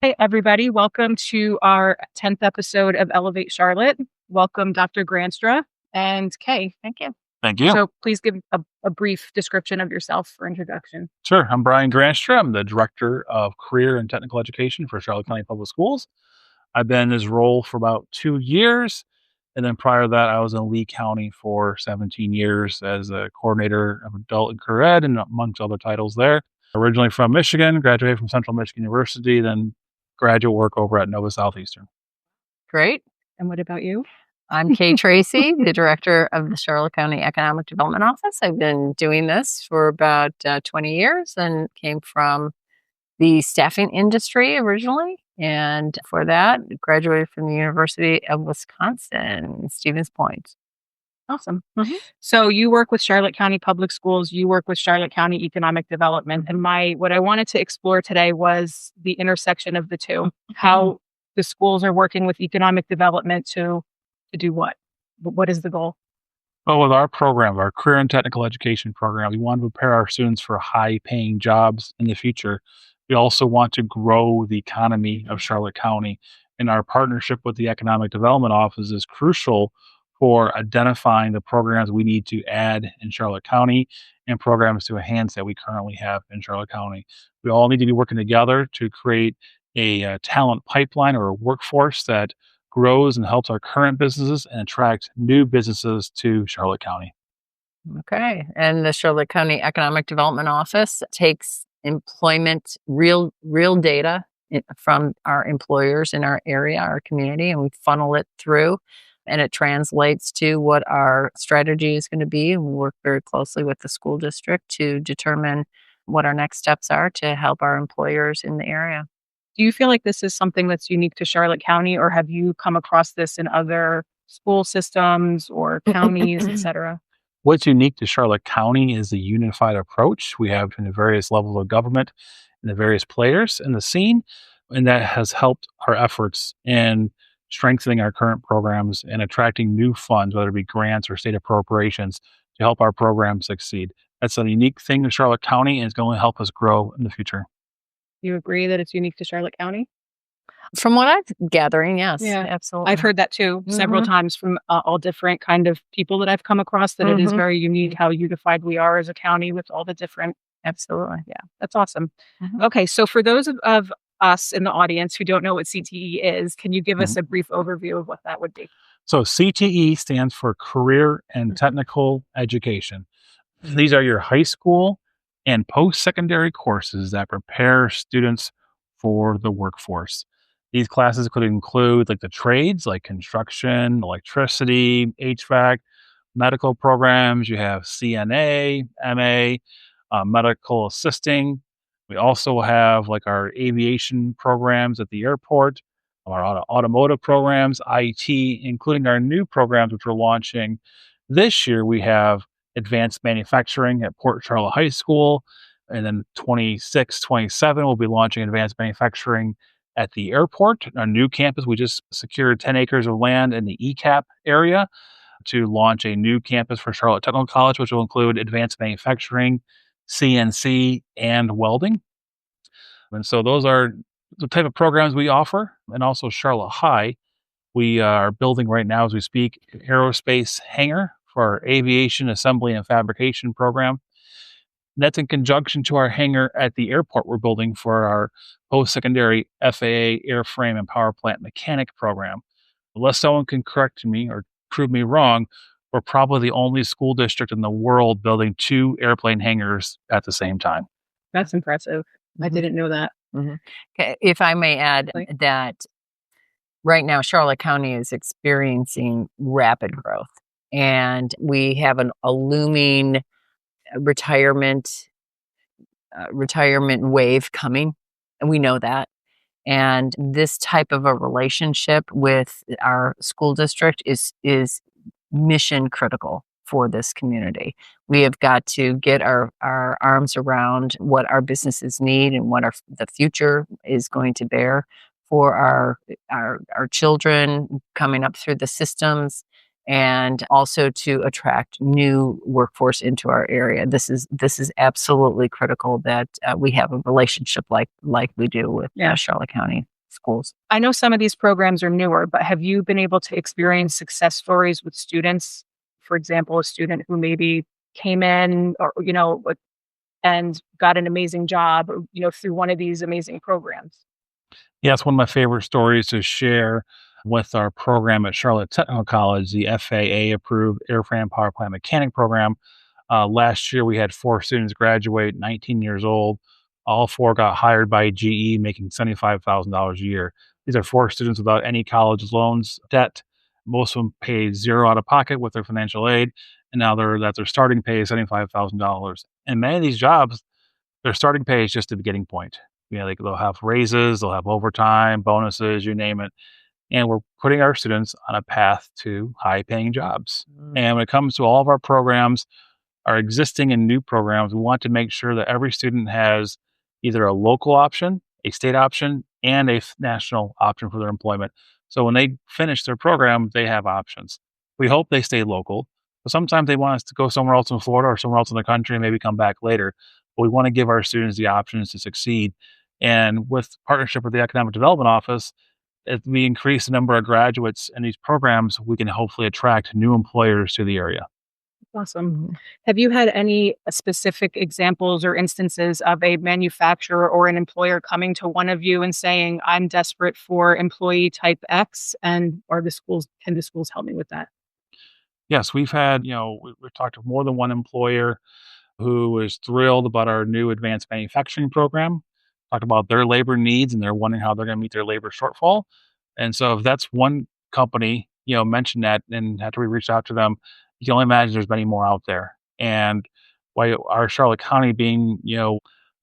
Hey, everybody. Welcome to our 10th episode of Elevate Charlotte. Welcome, Dr. Granstra and Kay. Thank you. Thank you. So please give a brief description of yourself for introduction. Sure. I'm Brian Granstra. I'm the Director of Career and Technical Education for Charlotte County Public Schools. I've been in this role for about 2 years. And then prior to that, I was in Lee County for 17 years as a coordinator of adult and career ed, and amongst other titles there. Originally from Michigan, graduated from Central Michigan University, then graduate work over at Nova Southeastern. Great. And what about you? I'm Kay Tracy, the Director of the Charlotte County Economic Development Office. I've been doing this for about 20 years and came from the staffing industry originally. And for that, graduated from the University of Wisconsin, Stevens Point. Awesome. So you work with Charlotte County Public Schools, you work with Charlotte County Economic Development. And what I wanted to explore today was the intersection of the two, how the schools are working with economic development to do what? What is the goal? Well, with our program, our career and technical education program, we want to prepare our students for high paying jobs in the future. We also want to grow the economy of Charlotte County. And our partnership with the Economic Development Office is crucial for identifying the programs we need to add in Charlotte County and programs to enhance that we currently have in Charlotte County. We all need to be working together to create a talent pipeline or a workforce that grows and helps our current businesses and attract new businesses to Charlotte County. Okay. And the Charlotte County Economic Development Office takes employment, real data from our employers in our area, our community, and we funnel it through. And it translates to what our strategy is going to be. And we work very closely with the school district to determine what our next steps are to help our employers in the area. Do you feel like this is something that's unique to Charlotte County, or have you come across this in other school systems or counties, et cetera? What's unique to Charlotte County is the unified approach we have in the various levels of government and the various players in the scene. And that has helped our efforts in strengthening our current programs and attracting new funds, whether it be grants or state appropriations, to help our programs succeed. That's a unique thing to Charlotte County and it's going to help us grow in the future. You agree that it's unique to Charlotte County? From what I'm gathering, yes, Yeah. absolutely. I've heard that too several times from all different kind of people that I've come across, that it is very unique how unified we are as a county with all the different. Absolutely. Yeah, that's awesome. Okay, so for those of us in the audience who don't know what CTE is, can you give us a brief overview of what that would be? So CTE stands for Career and Technical Education. These are your high school and post-secondary courses that prepare students for the workforce. These classes could include like the trades like construction, electricity, HVAC, medical programs. You have CNA, MA, medical assisting. We also have like our aviation programs at the airport, our automotive programs, IT, including our new programs, which we're launching this year. We have advanced manufacturing at Port Charlotte High School. And then 26, 27, we'll be launching advanced manufacturing at the airport. Our new campus, we just secured 10 acres of land in the ECAP area to launch a new campus for Charlotte Technical College, which will include advanced manufacturing, CNC, and welding. And so those are the type of programs we offer. And also Charlotte High, we are building right now as we speak, aerospace hangar for our aviation assembly and fabrication program. And that's in conjunction to our hangar at the airport we're building for our post-secondary FAA airframe and power plant mechanic program. Unless someone can correct me or prove me wrong, we're probably the only school district in the world building 2 airplane hangars at the same time. That's impressive. I didn't know that. Okay, if I may add that right now, Charlotte County is experiencing rapid growth, and we have a looming retirement wave coming, and we know that. And this type of a relationship with our school district is mission critical for this community. We have got to get our arms around what our businesses need and what the future is going to bear for our children coming up through the systems, and also to attract new workforce into our area. This is absolutely critical that we have a relationship like we do with Charlotte County schools. I know some of these programs are newer, but have you been able to experience success stories with students? For example, a student who maybe came in or, and got an amazing job, through one of these amazing programs. Yeah, it's one of my favorite stories to share with our program at Charlotte Technical College, the FAA approved airframe power plant mechanic program. Last year, we had 4 students graduate, 19 years old. All 4 got hired by GE, making $75,000 a year. These are 4 students without any college loans, debt. Most of them paid zero out of pocket with their financial aid, and now their starting pay is $75,000. And many of these jobs, their starting pay is just the beginning point. They'll have raises, they'll have overtime, bonuses, you name it. And we're putting our students on a path to high-paying jobs. And when it comes to all of our programs, our existing and new programs, we want to make sure that every student has either a local option, a state option, and a national option for their employment. So when they finish their program, they have options. We hope they stay local, but sometimes they want us to go somewhere else in Florida or somewhere else in the country and maybe come back later. But we want to give our students the options to succeed. And with partnership with the Economic Development Office, as we increase the number of graduates in these programs, we can hopefully attract new employers to the area. Awesome. Have you had any specific examples or instances of a manufacturer or an employer coming to one of you and saying, I'm desperate for employee type X, and can the schools help me with that? Yes, we've had, we've talked to more than one employer who was thrilled about our new advanced manufacturing program, talked about their labor needs, and they're wondering how they're going to meet their labor shortfall. And so if that's one company, mentioned that and after we reached out to them, you can only imagine there's many more out there. And why our Charlotte County being,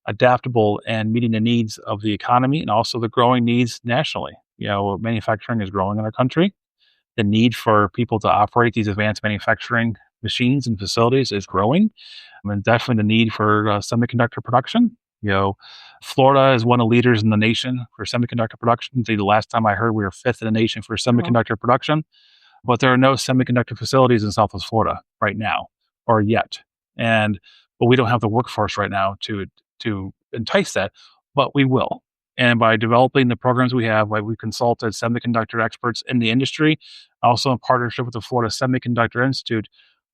adaptable and meeting the needs of the economy and also the growing needs nationally. Manufacturing is growing in our country. The need for people to operate these advanced manufacturing machines and facilities is growing. And definitely the need for semiconductor production. Florida is one of the leaders in the nation for semiconductor production. The last time I heard, we were 5th in the nation for semiconductor production, but there are no semiconductor facilities in Southwest Florida right now or yet. But we don't have the workforce right now to entice that, but we will. And by developing the programs we have, we consulted semiconductor experts in the industry, also in partnership with the Florida Semiconductor Institute,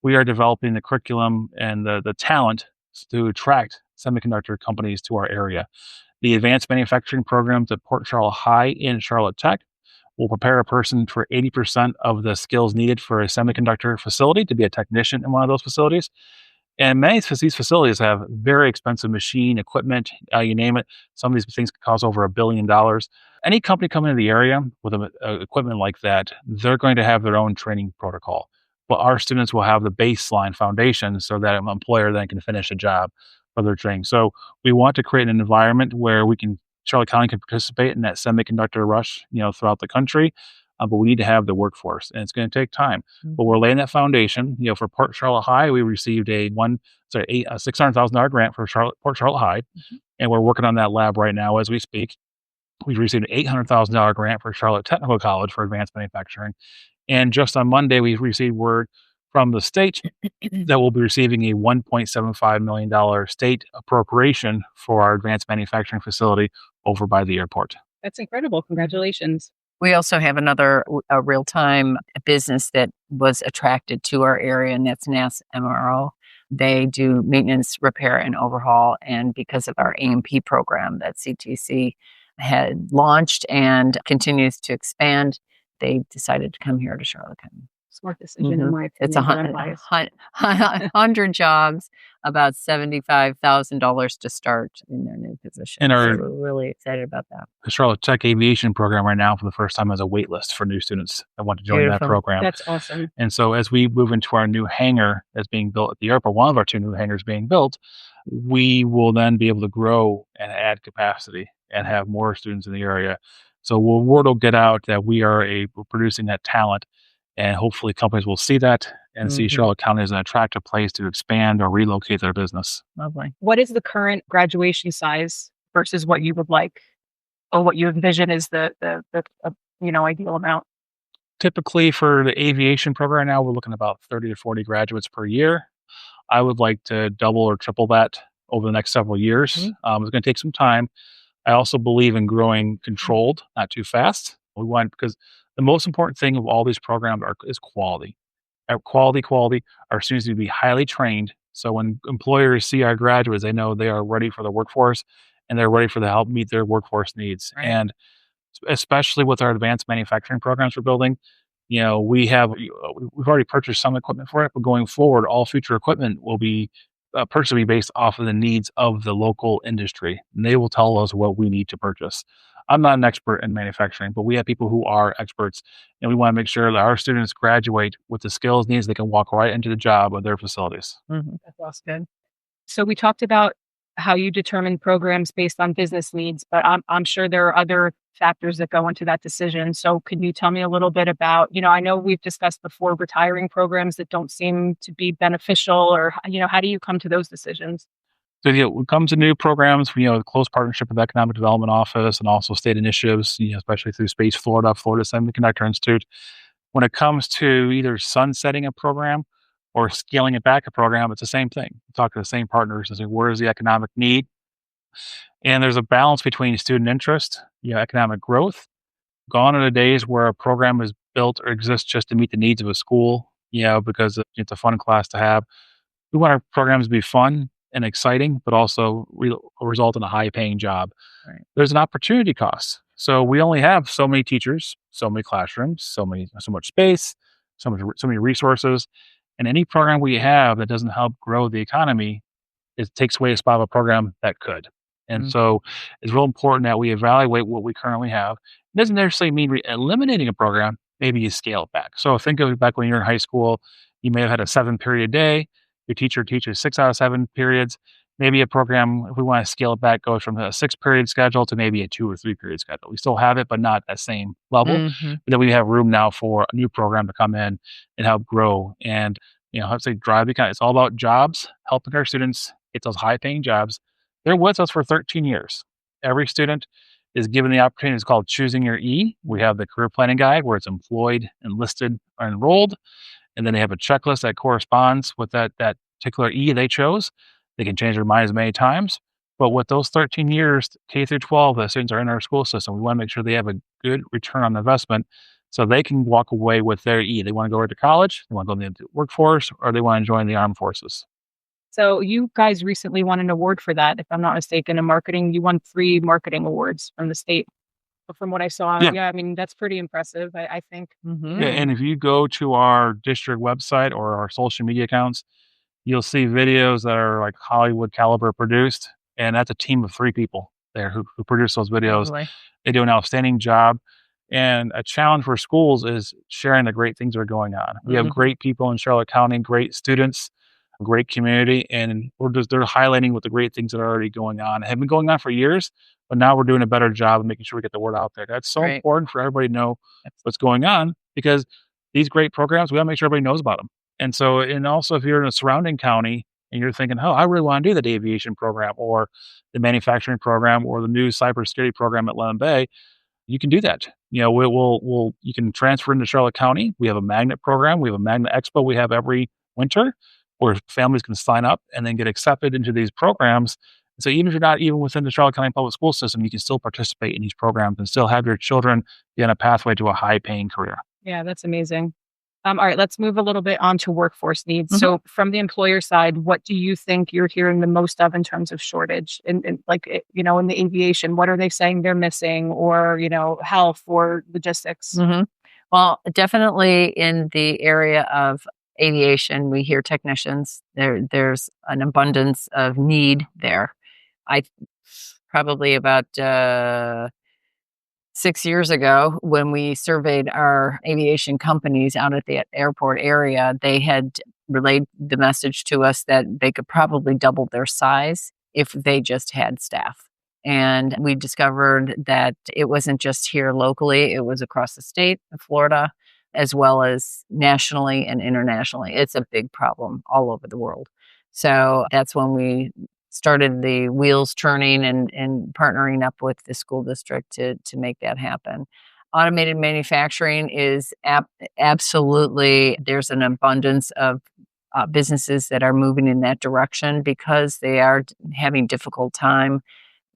we are developing the curriculum and the talent to attract semiconductor companies to our area. The advanced manufacturing programs at Port Charlotte High in Charlotte Tech will prepare a person for 80% of the skills needed for a semiconductor facility to be a technician in one of those facilities. And many of these facilities have very expensive machine equipment, you name it. Some of these things could cost over $1 billion. Any company coming into the area with equipment like that, they're going to have their own training protocol. But our students will have the baseline foundation so that an employer then can finish a job for their training. So we want to create an environment where Charlotte County can participate in that semiconductor rush, throughout the country. But we need to have the workforce, and it's going to take time. But we're laying that foundation. For Port Charlotte High, we received a $600,000 grant for Port Charlotte High, and we're working on that lab right now as we speak. We've received an $800,000 grant for Charlotte Technical College for advanced manufacturing, and just on Monday, we received word from the state that we'll be receiving a $1.75 million state appropriation for our advanced manufacturing facility over by the airport. That's incredible. Congratulations. We also have another real-time business that was attracted to our area, and that's NAS MRO. They do maintenance, repair, and overhaul. And because of our AMP program that CTC had launched and continues to expand, they decided to come here to Charlotte County. Smart decision, in my opinion. It's 100 jobs, about $75,000 to start in their new position. And so we're really excited about that. The Charlotte Tech Aviation program right now, for the first time, has a wait list for new students that want to join that program. That's awesome. And so as we move into our new hangar that's being built at the airport, one of our 2 new hangars being built, we will then be able to grow and add capacity and have more students in the area. So word will get out that we're producing that talent. And hopefully companies will see that and see Charlotte County as an attractive place to expand or relocate their business. Lovely. What is the current graduation size versus what you would like or what you envision is the ideal amount? Typically for the aviation program now, we're looking at about 30 to 40 graduates per year. I would like to double or triple that over the next several years. It's going to take some time. I also believe in growing controlled, not too fast. We want because the most important thing of all these programs is quality. Quality. Our students need to be highly trained. So when employers see our graduates, they know they are ready for the workforce and they're ready for the help meet their workforce needs. Right. And especially with our advanced manufacturing programs we're building, we've already purchased some equipment for it, but going forward, all future equipment will be purchased will be based off of the needs of the local industry, and they will tell us what we need to purchase. I'm not an expert in manufacturing, but we have people who are experts, and we want to make sure that our students graduate with the skills needs they can walk right into the job of their facilities. That's good. So we talked about how you determine programs based on business needs, but I'm sure there are other factors that go into that decision. So can you tell me a little bit about, I know we've discussed before retiring programs that don't seem to be beneficial, or, how do you come to those decisions? So when it comes to new programs, close partnership with the Economic Development Office and also state initiatives, especially through Space Florida Semiconductor Institute. When it comes to either sunsetting a program or scaling it back a program, it's the same thing. Talk to the same partners and say, where is the economic need? And there's a balance between student interest, economic growth. Gone are the days where a program is built or exists just to meet the needs of a school, because it's a fun class to have. We want our programs to be fun and exciting, but also result in a high paying job. Right. There's an opportunity cost. So we only have so many teachers, so many classrooms, so much space, so many resources. And any program we have that doesn't help grow the economy, it takes away a spot of a program that could. And so it's real important that we evaluate what we currently have. It doesn't necessarily mean eliminating a program. Maybe you scale it back. So think of it back when you're in high school, you may have had a 7-period day. Your teacher teaches 6 out of 7 periods. Maybe a program, if we want to scale it back, goes from a 6-period schedule to maybe a 2 or 3-period schedule. We still have it, but not that same level. But then we have room now for a new program to come in and help grow and, I'd say drive the economy. It's all about jobs, helping our students get those high-paying jobs. They're with us for 13 years. Every student is given the opportunity. It's called Choosing Your E. We have the career planning guide where it's employed, enlisted, or enrolled. And then they have a checklist that corresponds with that particular E they chose. They can change their mind as many times. But with those 13 years, K through 12, the students are in our school system. We want to make sure they have a good return on investment so they can walk away with their E. They want to go to college, they want to go into the workforce, or they want to join the armed forces. So you guys recently won an award for that, if I'm not mistaken, in marketing. You won 3 marketing awards from the state. From what I saw, Yeah. yeah, I mean, that's pretty impressive, I think. Yeah, and if you go to our district website or our social media accounts, you'll see videos that are like Hollywood caliber produced, and that's a team of 3 people there who produce those videos. Totally. They do an outstanding job. And a challenge for schools is sharing the great things that are going on. We have great people in Charlotte County, great students, a great community, and they're highlighting what the great things that are already going on. Have been going on for years, but now we're doing a better job of making sure we get the word out there. That's so Right. important for everybody to know what's going on because these great programs, we got to make sure everybody knows about them. And so, and also if you're in a surrounding county and you're thinking, oh, I really want to do that aviation program or the manufacturing program or the new cybersecurity program at Lemon Bay, you can do that. You can transfer into Charlotte County. We have a magnet program. We have a magnet expo we have every winter where families can sign up and then get accepted into these programs. So even if you're not even within the Charlotte County public school system, you can still participate in these programs and still have your children be on a pathway to a high paying career. Yeah, that's amazing. All right, let's move a little bit on to workforce needs. So from the employer side, what do you think you're hearing the most of in terms of shortage? In in the aviation, what are they saying they're missing, or, health or logistics? Well, definitely in the area of aviation, we hear technicians. There's an abundance of need there. I probably about 6 years ago, when we surveyed our aviation companies out at the airport area, they had relayed the message to us that they could probably double their size if they just had staff. And we discovered that it wasn't just here locally, it was across the state of Florida, as well as nationally and internationally. It's a big problem all over the world. So that's when we started the wheels turning and partnering up with the school district to make that happen. Automated manufacturing is absolutely, there's an abundance of businesses that are moving in that direction because they are having difficult time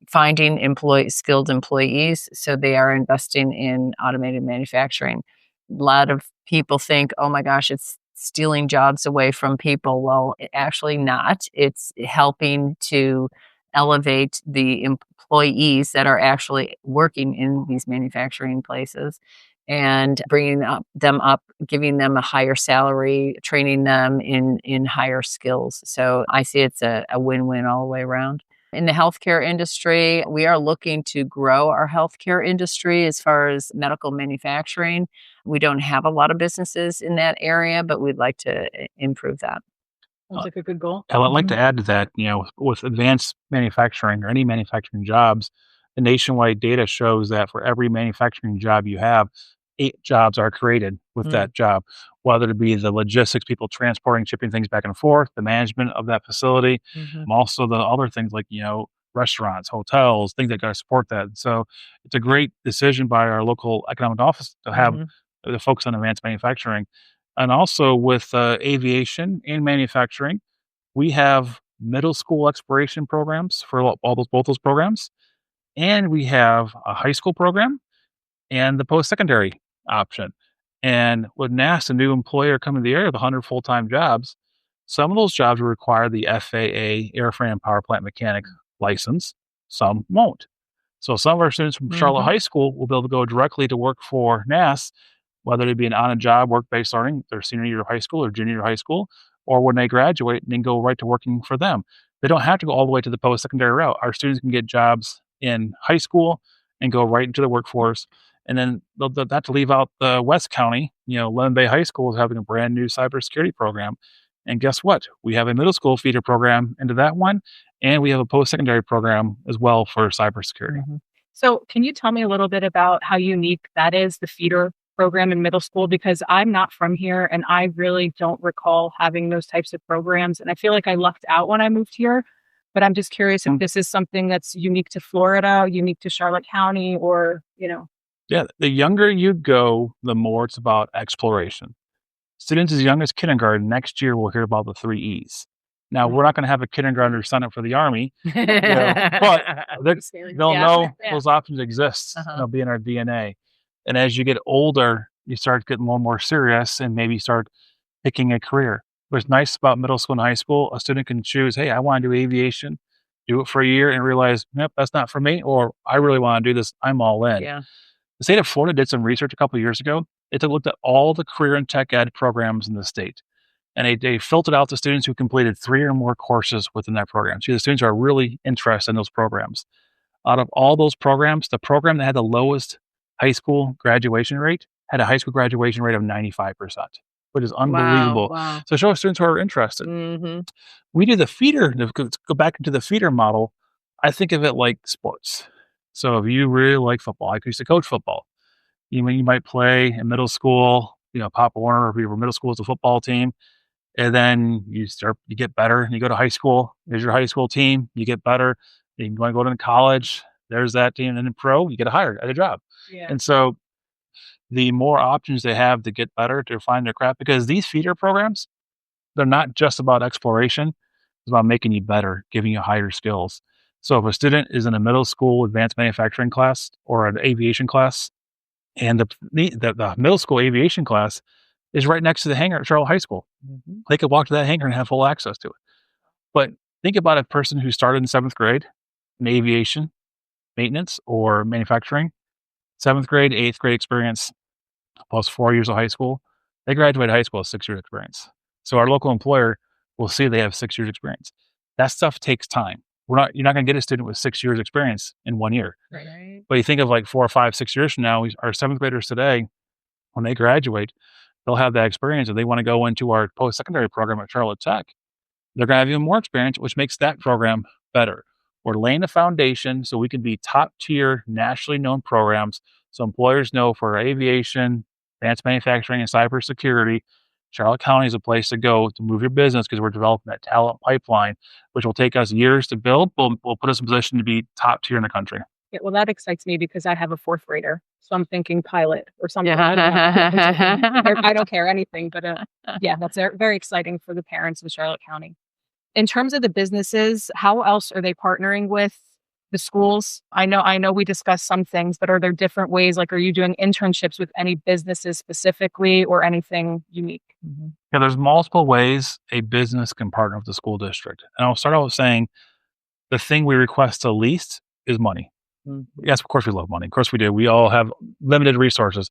finding skilled employees. So they are investing in automated manufacturing. A lot of people think, oh my gosh, it's stealing jobs away from people. Well, actually not. It's helping to elevate the employees that are actually working in these manufacturing places and bringing them up, giving them a higher salary, training them in higher skills. So I see it's a win-win all the way around. In the healthcare industry, we are looking to grow our healthcare industry as far as medical manufacturing. We don't have a lot of businesses in that area, but we'd like to improve that. Sounds like a good goal. I'd like to add to that, with advanced manufacturing or any manufacturing jobs, the nationwide data shows that for every manufacturing job you have, 8 jobs are created with that job, whether it be the logistics, people transporting, shipping things back and forth, the management of that facility, also the other things like, restaurants, hotels, things that got to support that. So it's a great decision by our local economic office to have the focus on advanced manufacturing. And also with aviation and manufacturing, we have middle school exploration programs for both those programs, and we have a high school program and the post-secondary option. And with NASA, new employer coming to the area with 100 full-time jobs, some of those jobs will require the FAA airframe and power plant mechanic license. Some won't. So some of our students from Charlotte High School will be able to go directly to work for NASA, whether it be an on-a-job work-based learning, their senior year of high school or junior year of high school, or when they graduate and then go right to working for them. They don't have to go all the way to the post-secondary route. Our students can get jobs in high school and go right into the workforce. And then they'll have to leave out the West County. Lemon Bay High School is having a brand new cybersecurity program. And guess what? We have a middle school feeder program into that one, and we have a post-secondary program as well for cybersecurity. So can you tell me a little bit about how unique that is, the feeder program in middle school? Because I'm not from here and I really don't recall having those types of programs. And I feel like I lucked out when I moved here. But I'm just curious if this is something that's unique to Florida, unique to Charlotte County, or. Yeah, the younger you go, the more it's about exploration. Students as young as kindergarten next year will hear about the 3 E's. Now, we're not going to have a kindergartner sign up for the Army, but they'll know those options exist. They'll be in our DNA. And as you get older, you start getting more and more serious and maybe start picking a career. What's nice about middle school and high school, a student can choose, hey, I want to do aviation, do it for a year and realize, nope, that's not for me, or I really want to do this, I'm all in. Yeah. The state of Florida did some research a couple of years ago. They looked at all the career and tech ed programs in the state. And they filtered out the students who completed 3 or more courses within that program. So the students are really interested in those programs. Out of all those programs, the program that had the lowest high school graduation rate had a high school graduation rate of 95%, which is unbelievable. Wow. So show students who are interested. We do the feeder, go back into the feeder model. I think of it like sports. So if you really like football, I used to coach football. You might play in middle school, Pop Warner, if you were middle school as a football team. And then you get better and you go to high school. There's your high school team. You get better. You can go to college. There's that team. And then pro, you get hired at a job. Yeah. And so the more options they have to get better, to find their craft, because these feeder programs, they're not just about exploration. It's about making you better, giving you higher skills. So if a student is in a middle school advanced manufacturing class or an aviation class, and the middle school aviation class is right next to the hangar at Charlotte High School, they could walk to that hangar and have full access to it. But think about a person who started in 7th grade in aviation, maintenance, or manufacturing, 7th grade, 8th grade experience, plus 4 years of high school. They graduate high school with 6 years experience. So our local employer will see they have 6 years experience. That stuff takes time. You're not going to get a student with 6 years experience in 1 year. Right. But you think of like 4 or 5, 6 years from now, our 7th graders today, when they graduate, they'll have that experience. If they want to go into our post-secondary program at Charlotte Tech, they're going to have even more experience, which makes that program better. We're laying the foundation so we can be top-tier, nationally known programs, so employers know for aviation, advanced manufacturing, and cybersecurity, Charlotte County is a place to go to move your business, because we're developing that talent pipeline, which will take us years to build. Will put us in position to be top tier in the country. Yeah, well, that excites me because I have a fourth grader, so I'm thinking pilot or something. I don't know. I don't care anything, but yeah, that's very exciting for the parents of Charlotte County. In terms of the businesses, how else are they partnering with the schools? I know we discussed some things, but are there different ways? Like, are you doing internships with any businesses specifically or anything unique? Yeah, there's multiple ways a business can partner with the school district. And I'll start out with saying the thing we request the least is money. Yes, of course we love money. Of course we do. We all have limited resources.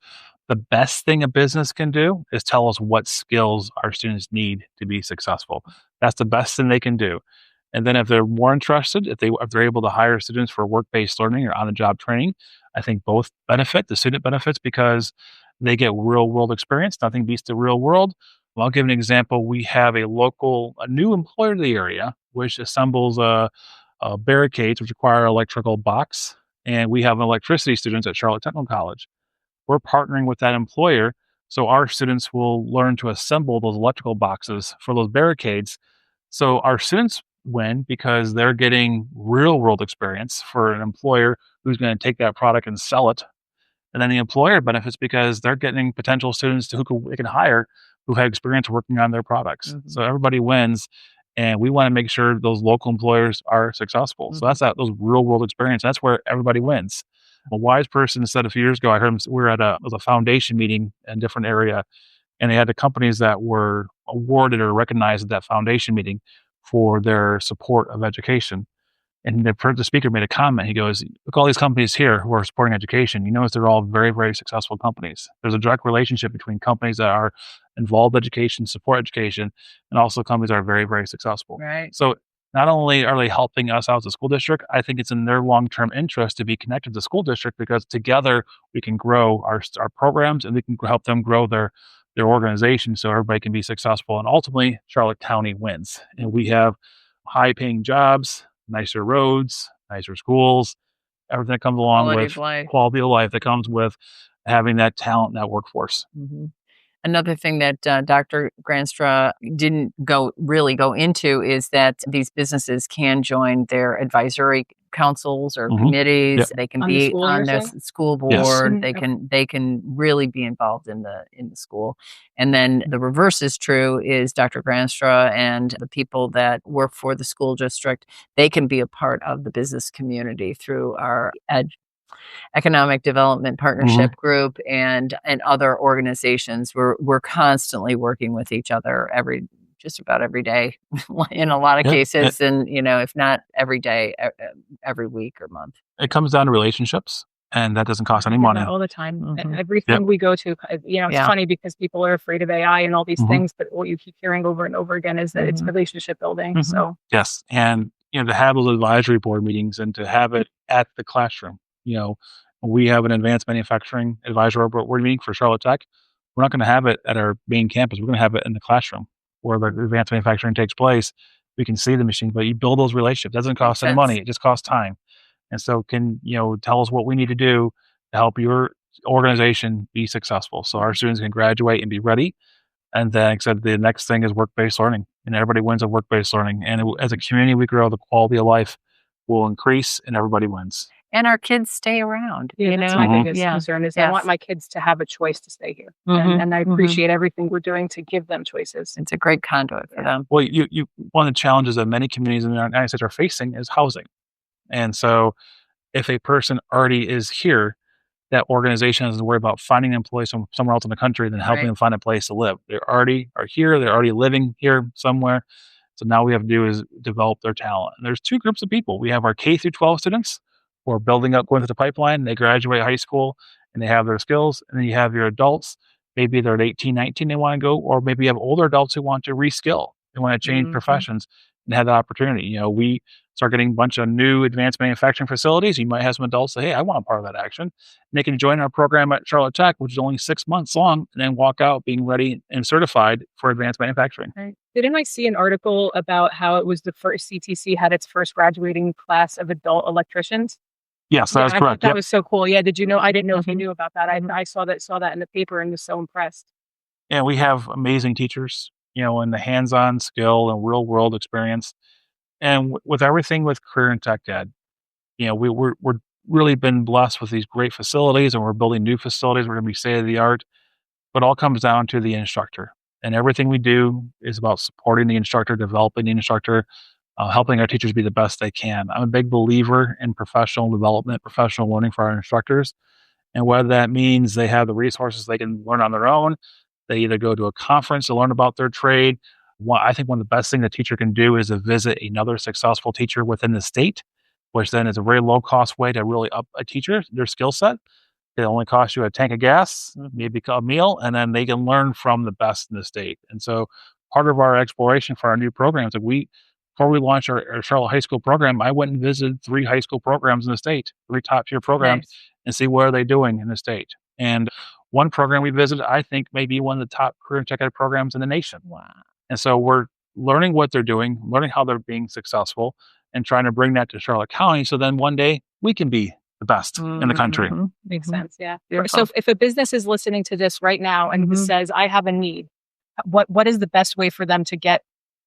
The best thing a business can do is tell us what skills our students need to be successful. That's the best thing they can do. And then if they're more interested, if they're able to hire students for work-based learning or on-the-job training, I think both benefit. The student benefits because they get real-world experience. Nothing beats the real world. Well, I'll give an example. We have a new employer to the area, which assembles barricades, which require electrical box, and we have electricity students at Charlotte Technical College. We're partnering with that employer, so our students will learn to assemble those electrical boxes for those barricades. So our students win because they're getting real world experience for an employer who's going to take that product and sell it. And then the employer benefits because they're getting potential students they can hire who have experience working on their products. So everybody wins. And we want to make sure those local employers are successful. So that's those real world experience. That's where everybody wins. A wise person said a few years ago, I heard him, we were at it was a foundation meeting in a different area, and they had the companies that were awarded or recognized at that foundation meeting for their support of education. And the speaker made a comment. He goes, look, all these companies here who are supporting education, you notice they're all very, very successful companies. There's a direct relationship between companies that are involved in education, support education, and also companies that are very, very successful. Right. So not only are they helping us out as a school district, I think it's in their long-term interest to be connected to the school district because together we can grow our programs and we can help them grow their organization so everybody can be successful. And ultimately, Charlotte County wins. And we have high-paying jobs, nicer roads, nicer schools, everything that comes along Quality with of life. quality of life that comes with having that talent in that workforce. Another thing that Dr. Granstra didn't really go into is that these businesses can join their advisory councils or committees. Yep. They can On the be school, on you're the saying? school Yes. board. Okay. They can really be involved in the school. And then the reverse is true is Dr. Granstra and the people that work for the school district, they can be a part of the business community through our economic development partnership group and other organizations. We're constantly working with each other just about every day in a lot of cases, and if not every day, every week or month. It comes down to relationships, and that doesn't cost any money. All the time. Everything we go to, it's funny because people are afraid of AI and all these things, but what you keep hearing over and over again is that it's relationship building. So yes, and to have those advisory board meetings and to have it at the classroom. We have an advanced manufacturing advisory board meeting for Charlotte Tech. We're not going to have it at our main campus. We're going to have it in the classroom where the advanced manufacturing takes place. We can see the machine, but you build those relationships. It doesn't cost any money. It just costs time. And so can tell us what we need to do to help your organization be successful so our students can graduate and be ready. And then, like I said, the next thing is work-based learning, and everybody wins at work-based learning. And as a community, we grow, the quality of life will increase, and everybody wins. And our kids stay around. That's my biggest concern is I want my kids to have a choice to stay here. And I appreciate everything we're doing to give them choices. It's a great conduit for them. Well, one of the challenges that many communities in the United States are facing is housing. And so if a person already is here, that organization doesn't worry about finding an employee somewhere else in the country and then helping them find a place to live. They already are here. They're already living here somewhere. So now we have to do is develop their talent. And there's two groups of people. We have our K through 12 students who are building up, going through the pipeline. They graduate high school and they have their skills. And then you have your adults. Maybe they're at 18, 19, they want to go, or maybe you have older adults who want to reskill. They want to change professions and have the opportunity. We start getting a bunch of new advanced manufacturing facilities. You might have some adults say, hey, I want a part of that action. And they can join our program at Charlotte Tech, which is only 6 months long, and then walk out being ready and certified for advanced manufacturing. Right. Didn't I see an article about how it was the first CTC had its first graduating class of adult electricians? Yes, that is correct. That was so cool. Yeah. Did you know? I didn't know if you knew about that. I saw that in the paper and was so impressed. Yeah, we have amazing teachers, and the hands-on skill and real-world experience. And with everything with career and tech ed, we're really been blessed with these great facilities, and we're building new facilities. We're going to be state of the art, but it all comes down to the instructor. And everything we do is about supporting the instructor, developing the instructor, helping our teachers be the best they can. I'm a big believer in professional development, professional learning for our instructors. And whether that means they have the resources they can learn on their own, they either go to a conference to learn about their trade. I think one of the best things a teacher can do is to visit another successful teacher within the state, which then is a very low cost way to really up a teacher, their skill set. It only costs you a tank of gas, maybe a meal, and then they can learn from the best in the state. And so part of our exploration for our new programs, before we launched our Charlotte High School program, I went and visited 3 high school programs in the state, 3 top tier programs, and see what are they doing in the state. And one program we visited, I think, may be one of the top career and tech ed programs in the nation. Wow. And so we're learning what they're doing, learning how they're being successful, and trying to bring that to Charlotte County. So then one day we can be the best in the country. Makes sense. Yeah. Beautiful. So if a business is listening to this right now and says, I have a need, what is the best way for them to get,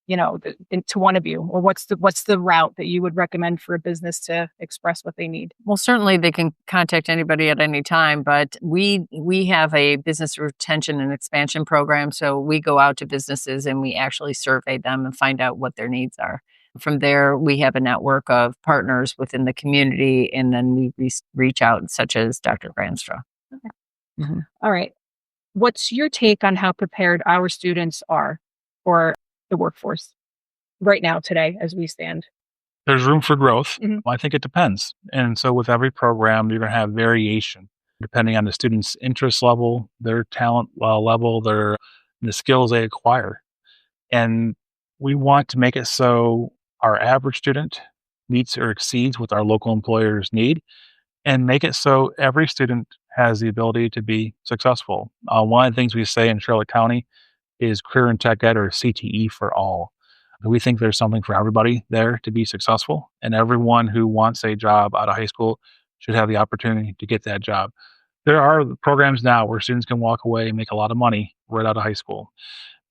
to one of you? Or what's the route that you would recommend for a business to express what they need? Well, certainly they can contact anybody at any time, but we have a business retention and expansion program. So we go out to businesses and we actually survey them and find out what their needs are. From there, we have a network of partners within the community, and then we reach out, such as Dr. Granstra. Okay. All right. What's your take on how prepared our students are for the workforce right now, today, as we stand? There's room for growth. I think it depends. And so with every program, you're going to have variation depending on the student's interest level, their talent level, the skills they acquire. And we want to make it so our average student meets or exceeds what our local employers need, and make it so every student has the ability to be successful. One of the things we say in Charlotte County is career and tech ed, or CTE, for all. We think there's something for everybody there to be successful, and everyone who wants a job out of high school should have the opportunity to get that job. There are programs now where students can walk away and make a lot of money right out of high school.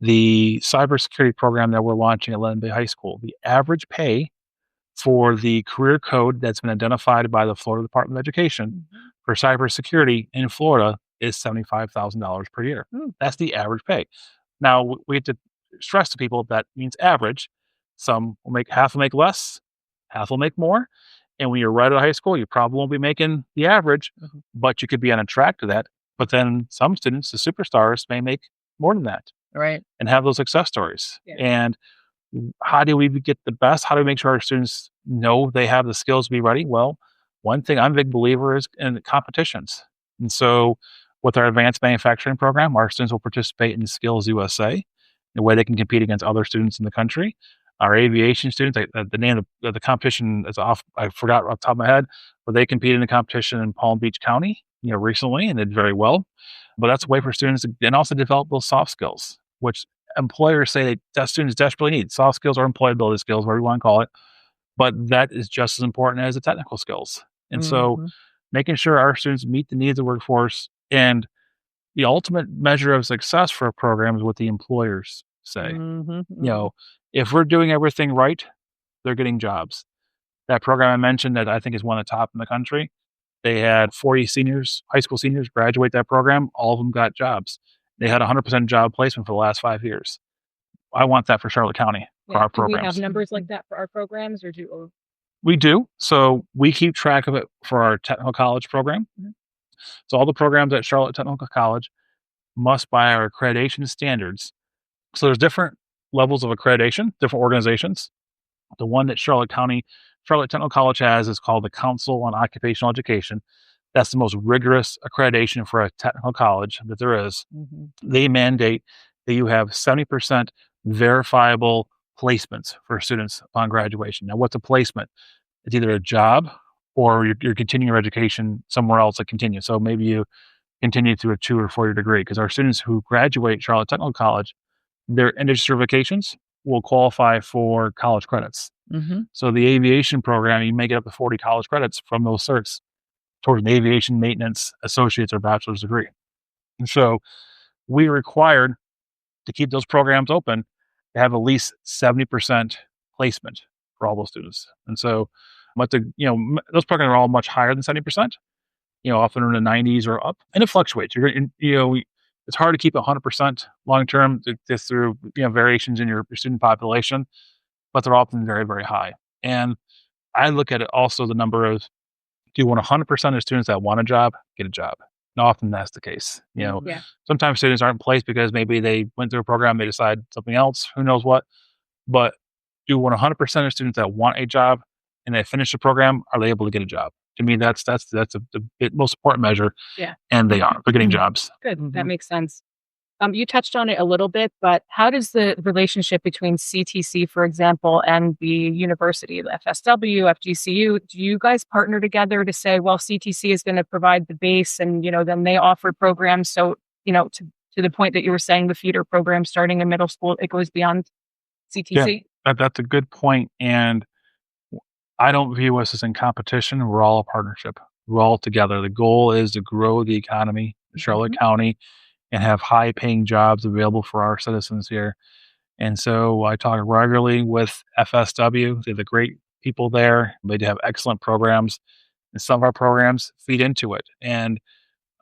The cybersecurity program that we're launching at Lennon Bay High School, the average pay for the career code that's been identified by the Florida Department of Education for cybersecurity in Florida is $75,000 per year. That's the average pay. Now, we have to stress to people that means average. Some will make half will make less, half will make more. And when you're right out of high school, you probably won't be making the average, but you could be on a track to that. But then some students, the superstars, may make more than that. Right. And have those success stories. Yeah. And how do we get the best? How do we make sure our students know they have the skills to be ready? Well, one thing I'm a big believer is in competitions. And so with our advanced manufacturing program, our students will participate in Skills USA, the way they can compete against other students in the country. Our aviation students, the name of the competition is off, I forgot off the top of my head, but they competed in a competition in Palm Beach County, recently, and did very well. But that's a way for students to, and also develop those soft skills, which employers say that students desperately need. Soft skills or employability skills, whatever you want to call it. But that is just as important as the technical skills. And so making sure our students meet the needs of the workforce, and the ultimate measure of success for a program is what the employers say. If we're doing everything right, they're getting jobs. That program I mentioned that I think is one of the top in the country, they had 40 seniors, high school seniors, graduate that program. All of them got jobs. They had 100% job placement for the last 5 years. I want that for Charlotte County, for our programs. Do we have numbers like that for our programs, or we do? So we keep track of it for our technical college program. So all the programs at Charlotte Technical College must, by our accreditation standards. So there's different levels of accreditation, different organizations. The one that Charlotte Technical College has is called the Council on Occupational Education. That's the most rigorous accreditation for a technical college that there is. They mandate that you have 70% verifiable placements for students upon graduation. Now, what's a placement? It's either a job or you're continuing your education somewhere else that continues. So maybe you continue through a 2 or 4 year degree, because our students who graduate Charlotte Technical College, their industry certifications will qualify for college credits. So the aviation program, you may get up to 40 college credits from those certs towards an aviation maintenance associate's or bachelor's degree. And so we required to keep those programs open to have at least 70% placement for all those students. And so But those programs are all much higher than 70%. Often in the 90s or up, and it fluctuates. It's hard to keep 100% long term just through variations in your student population, but they're often very, very high. And I look at it also the number of, do you want 100% of students that want a job get a job? And often that's the case. Yeah. Sometimes students aren't placed because maybe they went through a program, they decide something else, who knows what. But do you want 100% of students that want a job and they finish the program, are they able to get a job? To me, that's the most important measure. Yeah. And they are. They're getting jobs. Good. That makes sense. You touched on it a little bit, but how does the relationship between CTC, for example, and the university, the FSW, FGCU, do you guys partner together to say, well, CTC is going to provide the base and, then they offer programs. So, to the point that you were saying, the feeder program starting in middle school, it goes beyond CTC? Yeah, that's a good point. And I don't view us as in competition. We're all a partnership. We're all together. The goal is to grow the economy in Charlotte County and have high paying jobs available for our citizens here. And so I talk regularly with FSW. They're the great people there. They have excellent programs, and some of our programs feed into it. And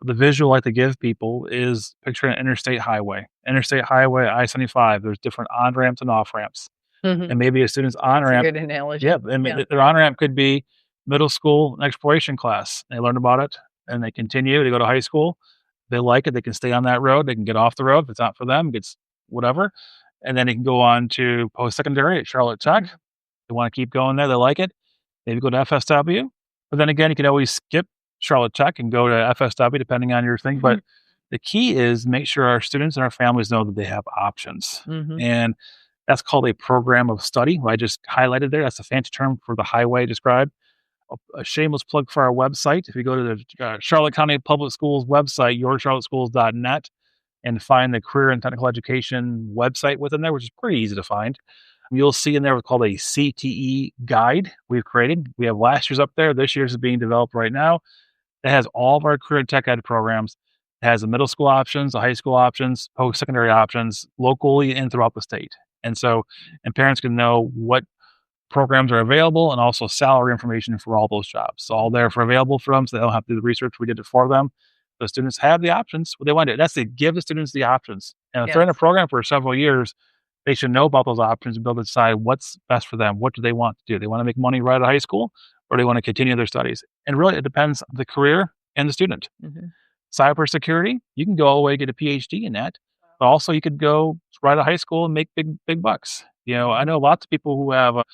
the visual I like to give people is picture an interstate highway. Interstate highway, I-75, there's different on ramps and off ramps. And maybe a student's on ramp. Good analogy. Yeah, their on ramp could be middle school exploration class. They learn about it and they continue. They go to high school. They like it. They can stay on that road. They can get off the road if it's not for them. It's whatever. And then they can go on to post-secondary at Charlotte Tech. They want to keep going there. They like it. Maybe go to FSW. But then again, you can always skip Charlotte Tech and go to FSW depending on your thing. But the key is make sure our students and our families know that they have options. And that's called a program of study. I just highlighted there. That's a fancy term for the highway described. A shameless plug for our website. If you go to the Charlotte County Public Schools website, yourcharlotteschools.net, and find the career and technical education website within there, which is pretty easy to find, you'll see in there what's called a CTE guide we've created. We have last year's up there. This year's is being developed right now. It has all of our career and tech ed programs. It has the middle school options, the high school options, post-secondary options, locally and throughout the state. And parents can know what programs are available and also salary information for all those jobs. So all there for available for them, so they don't have to do the research. We did it for them. The students have the options, what they want to do. That's to give the students the options. And if they're in a program for several years, they should know about those options and be able to decide what's best for them. What do they want to do? They want to make money right out of high school, or they want to continue their studies. And really, it depends on the career and the student. Cybersecurity, you can go all the way get a PhD in that. But also, you could go right out of high school and make big bucks. I know lots of people who have a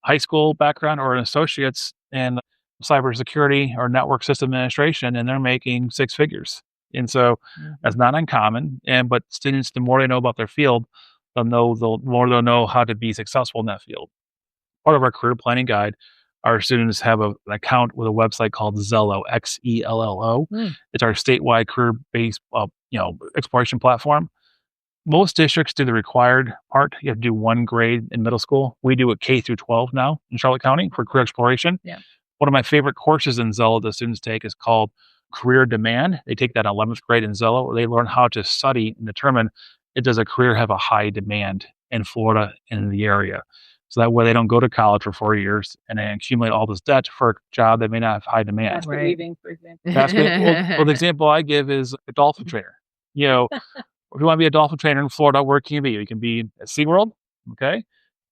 high school background or an associate's in cybersecurity or network system administration, and they're making six figures. And so that's not uncommon. But students, the more they know about their field, the more they'll know how to be successful in that field. Part of our career planning guide, our students have an account with a website called Xello, Xello. It's our statewide career-based, exploration platform. Most districts do the required part. You have to do one grade in middle school. We do it K through 12 now in Charlotte County for career exploration. One of my favorite courses in Xello the students take is called Career Demand. They take that in 11th grade in Xello, where they learn how to study and determine, does a career have a high demand in Florida and in the area? So that way they don't go to college for 4 years and then accumulate all this debt for a job that may not have high demand. That's leaving, for example. Well, the example I give is a dolphin trainer. If you want to be a dolphin trainer in Florida, where can you be? You can be at SeaWorld, okay?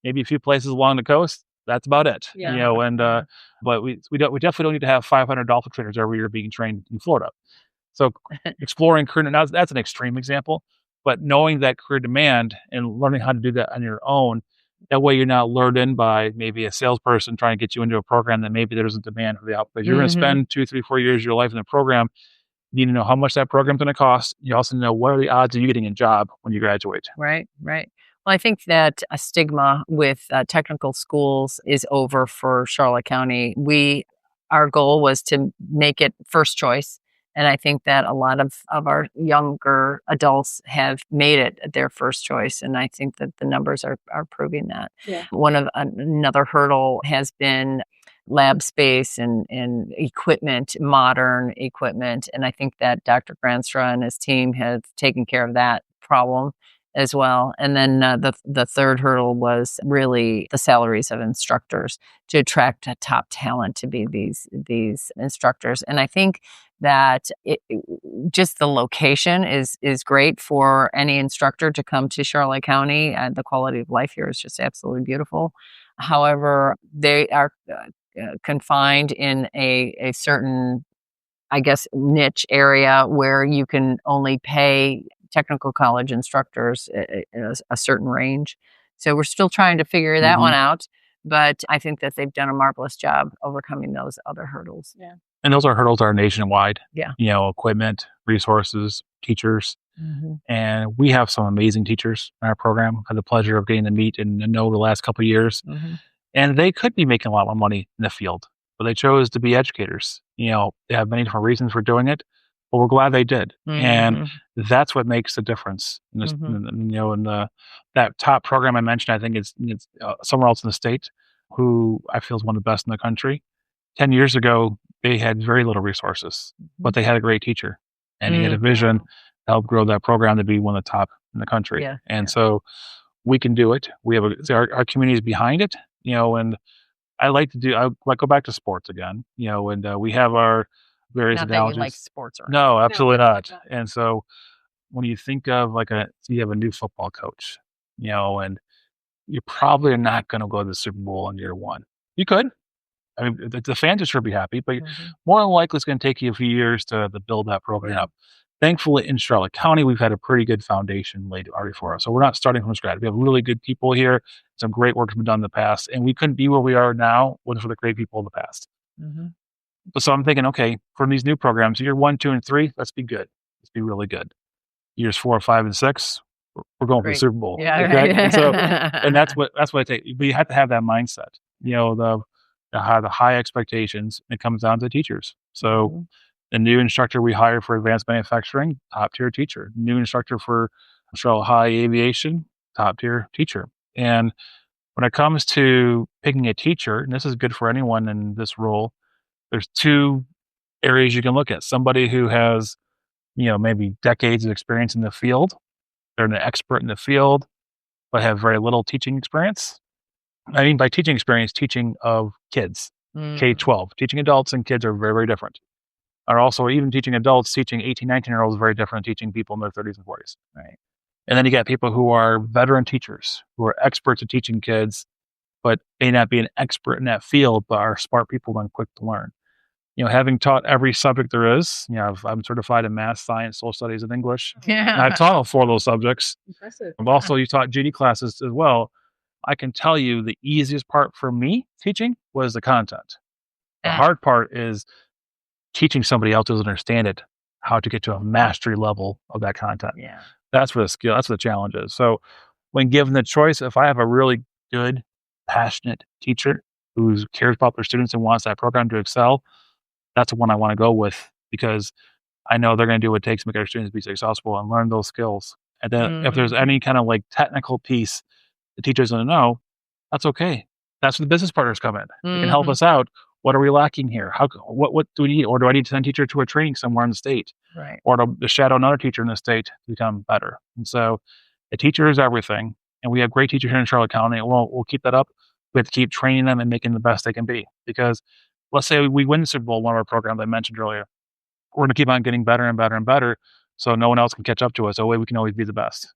Maybe a few places along the coast. That's about it. But we definitely don't need to have 500 dolphin trainers every year being trained in Florida. So exploring career, now that's an extreme example, but knowing that career demand and learning how to do that on your own, that way you're not lured in by maybe a salesperson trying to get you into a program that maybe there isn't demand for the output. You're going to spend 2, 3, 4 years of your life in the program. You need to know how much that program's going to cost. You also know what are the odds of you getting a job when you graduate. Right. Well, I think that a stigma with technical schools is over for Charlotte County. Our goal was to make it first choice. And I think that a lot of our younger adults have made it their first choice. And I think that the numbers are proving that. Another hurdle has been lab space and equipment, modern equipment. And I think that Dr. Granstra and his team have taken care of that problem. as well. And then the third hurdle was really the salaries of instructors, to attract top talent to be these instructors. And I think that just the location is great for any instructor to come to Charlotte County, and the quality of life here is just absolutely beautiful. However, they are confined in a certain, I guess, niche area where you can only pay technical college instructors a certain range. So we're still trying to figure that one out. But I think that they've done a marvelous job overcoming those other hurdles. Yeah. And those hurdles are nationwide. Yeah. Equipment, resources, teachers. And we have some amazing teachers in our program. I had the pleasure of getting to meet and know the last couple of years. And they could be making a lot more money in the field, but they chose to be educators. They have many different reasons for doing it, but we're glad they did. And that's what makes the difference. In this, in that top program I mentioned, I think it's somewhere else in the state, who I feel is one of the best in the country. 10 years ago, they had very little resources, but they had a great teacher, and he had a vision to help grow that program to be one of the top in the country. So we can do it. We have our community is behind it, and I like to go back to sports again, and we have our various Not analogies. that you like sports, or No, absolutely not. And so when you think of you have a new football coach, and you're probably not going to go to the Super Bowl in year one. You could. I mean, the fans will sure be happy, but more than likely it's going to take you a few years to build that program up. Thankfully, in Charlotte County, we've had a pretty good foundation laid already for us. So we're not starting from scratch. We have really good people here. Some great work has been done in the past, and we couldn't be where we are now without the great people in the past. But so I'm thinking, okay, for these new programs, year 1, 2, and 3, let's be good. Let's be really good. Years 4, 5, and 6, we're going for the Super Bowl. Yeah, okay? right. And that's what it takes. But you have to have that mindset. The high expectations. It comes down to teachers. So the new instructor we hire for advanced manufacturing, top tier teacher. New instructor for Charlotte High Aviation, top tier teacher. And when it comes to picking a teacher, and this is good for anyone in this role, there's 2 areas you can look at. Somebody who has, maybe decades of experience in the field. They're an expert in the field, but have very little teaching experience. I mean, by teaching experience, teaching of kids, K-12. Teaching adults and kids are very, very different. Or also, even teaching adults, teaching 18, 19-year-olds is very different than teaching people in their 30s and 40s. Right. And then you got people who are veteran teachers, who are experts at teaching kids, but may not be an expert in that field, but are smart people and quick to learn. Having taught every subject there is, I'm certified in math, science, social studies, and English. And I've taught all 4 of those subjects. Impressive. I've also taught GD classes as well. I can tell you the easiest part for me teaching was the content. The hard part is teaching somebody else who doesn't understand it, how to get to a mastery level of that content. Yeah. That's where the challenge is. So when given the choice, if I have a really good, passionate teacher who cares about their students and wants that program to excel, that's the one I want to go with, because I know they're going to do what it takes to make our students be successful and learn those skills. And then if there's any kind of technical piece the teacher doesn't know, that's okay. That's where the business partners come in. They can help us out. What are we lacking here? What do we need? Or do I need to send a teacher to a training somewhere in the state? Right. Or to shadow another teacher in the state to become better? And so a teacher is everything. And we have great teachers here in Charlotte County. And we'll keep that up. We have to keep training them and making the best they can be. Because let's say we win the Super Bowl, one of our programs I mentioned earlier. We're going to keep on getting better and better and better, so no one else can catch up to us. So we can always be the best.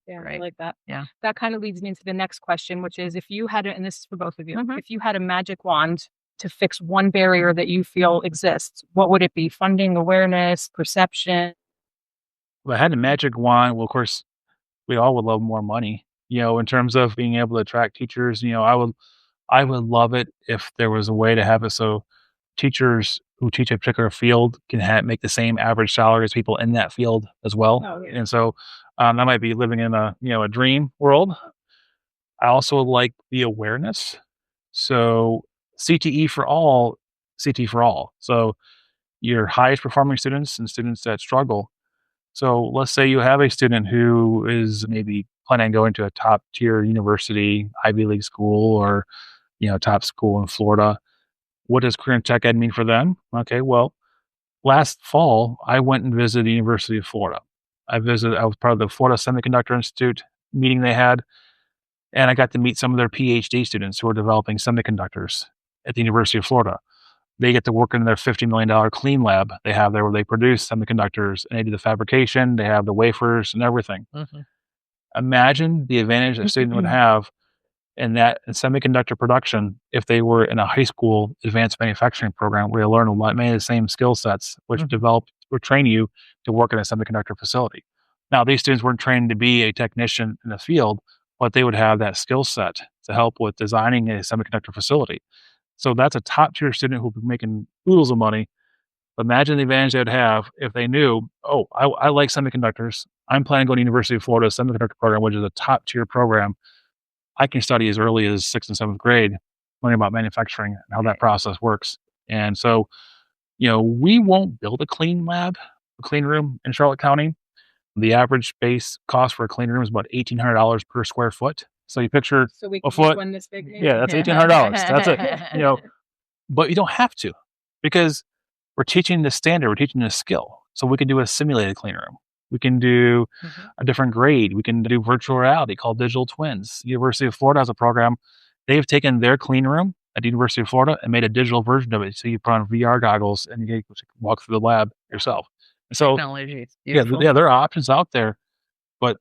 Yeah, Right. I like that. Yeah. That kind of leads me into the next question, which is, if you had, and this is for both of you, if you had a magic wand to fix one barrier that you feel exists, what would it be? Funding, awareness, perception? If I had a magic wand, well, of course, we all would love more money. In terms of being able to attract teachers, I would love it if there was a way to have it so teachers who teach a particular field can make the same average salary as people in that field as well. Oh, yeah. And so that might be living in a dream world. I also like the awareness. So CTE for all. So your highest performing students and students that struggle. So let's say you have a student who is maybe planning on going to a top tier university, Ivy League school, or top school in Florida. What does career and tech ed mean for them? Okay, well, last fall I went and visited the University of Florida. I was part of the Florida Semiconductor Institute meeting they had, and I got to meet some of their PhD students who are developing semiconductors at the University of Florida. They get to work in their $50 million clean lab they have there where they produce semiconductors and they do the fabrication, they have the wafers and everything. Imagine the advantage a student would have in semiconductor production if they were in a high school advanced manufacturing program where they learn many of the same skill sets which would train you to work in a semiconductor facility. Now, these students weren't trained to be a technician in the field, but they would have that skill set to help with designing a semiconductor facility. So that's a top tier student who'll be making oodles of money. Imagine the advantage they would have if they knew, oh, I like semiconductors. I'm planning to go to University of Florida semiconductor program, which is a top tier program. I can study as early as 6th and 7th grade, learning about manufacturing and how that process works. And so, we won't build a clean room in Charlotte County. The average base cost for a clean room is about $1,800 per square foot. So you picture So we a can foot. just win this big game. Yeah, that's $1,800. That's it. But you don't have to because we're teaching the standard. We're teaching the skill. So we can do a simulated clean room. We can do a different grade. We can do virtual reality called digital twins. University of Florida has a program. They've taken their clean room at the University of Florida and made a digital version of it. So you put on VR goggles and you can walk through the lab yourself. So Technology is yeah, beautiful. there are options out there. But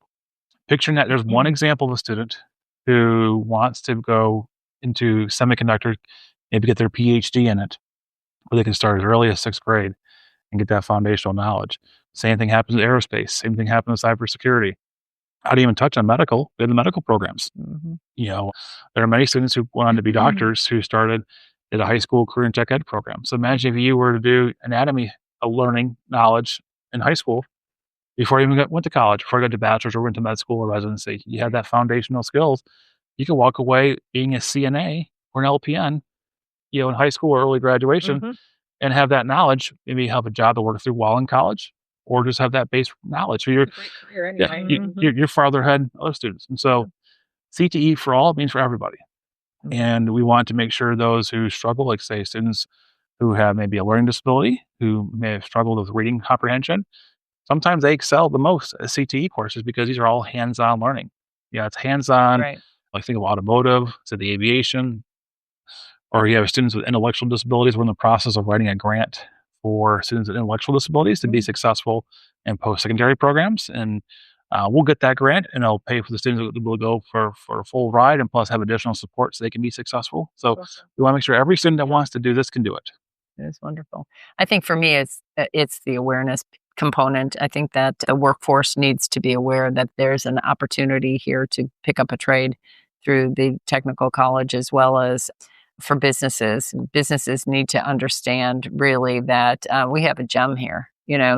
picturing that there's one example of a student who wants to go into semiconductor, maybe get their PhD in it, where they can start as early as 6th grade and get that foundational knowledge. Same thing happens in aerospace. Same thing happens in cybersecurity. I didn't even touch on medical. We have the medical programs. There are many students who went on to be doctors who started at a high school career and tech ed program. So imagine if you were to do anatomy learning knowledge in high school before you even went to college, before you got to bachelor's or went to med school or residency. You had that foundational skills. You could walk away being a CNA or an LPN, in high school or early graduation and have that knowledge, maybe have a job to work through while in college or just have that base knowledge. So It's a great career anyway. you're farther ahead than other students. And so CTE for all means for everybody. And we want to make sure those who struggle, like say students who have maybe a learning disability, who may have struggled with reading comprehension, sometimes they excel the most at CTE courses because these are all hands-on learning. It's hands-on. Right. Like think of automotive, to the aviation, or you have students with intellectual disabilities. We're in the process of writing a grant for students with intellectual disabilities to be successful in post-secondary programs. And we'll get that grant and it'll pay for the students that will go for a full ride and plus have additional support so they can be successful. So we want to make sure every student that wants to do this can do it. It's wonderful. I think for me, it's the awareness component. I think that the workforce needs to be aware that there's an opportunity here to pick up a trade through the technical college as well as for businesses. Businesses need to understand really that we have a gem here.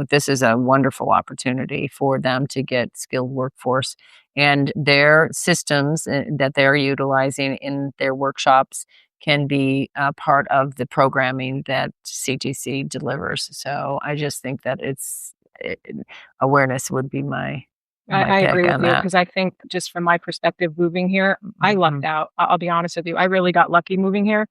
This is a wonderful opportunity for them to get skilled workforce, and their systems that they're utilizing in their workshops can be part of the programming that CTC delivers. So I just think that awareness would be my I agree pick with on you that. because I think just from my perspective, moving here, I lucked out. I'll be honest with you. I really got lucky moving here.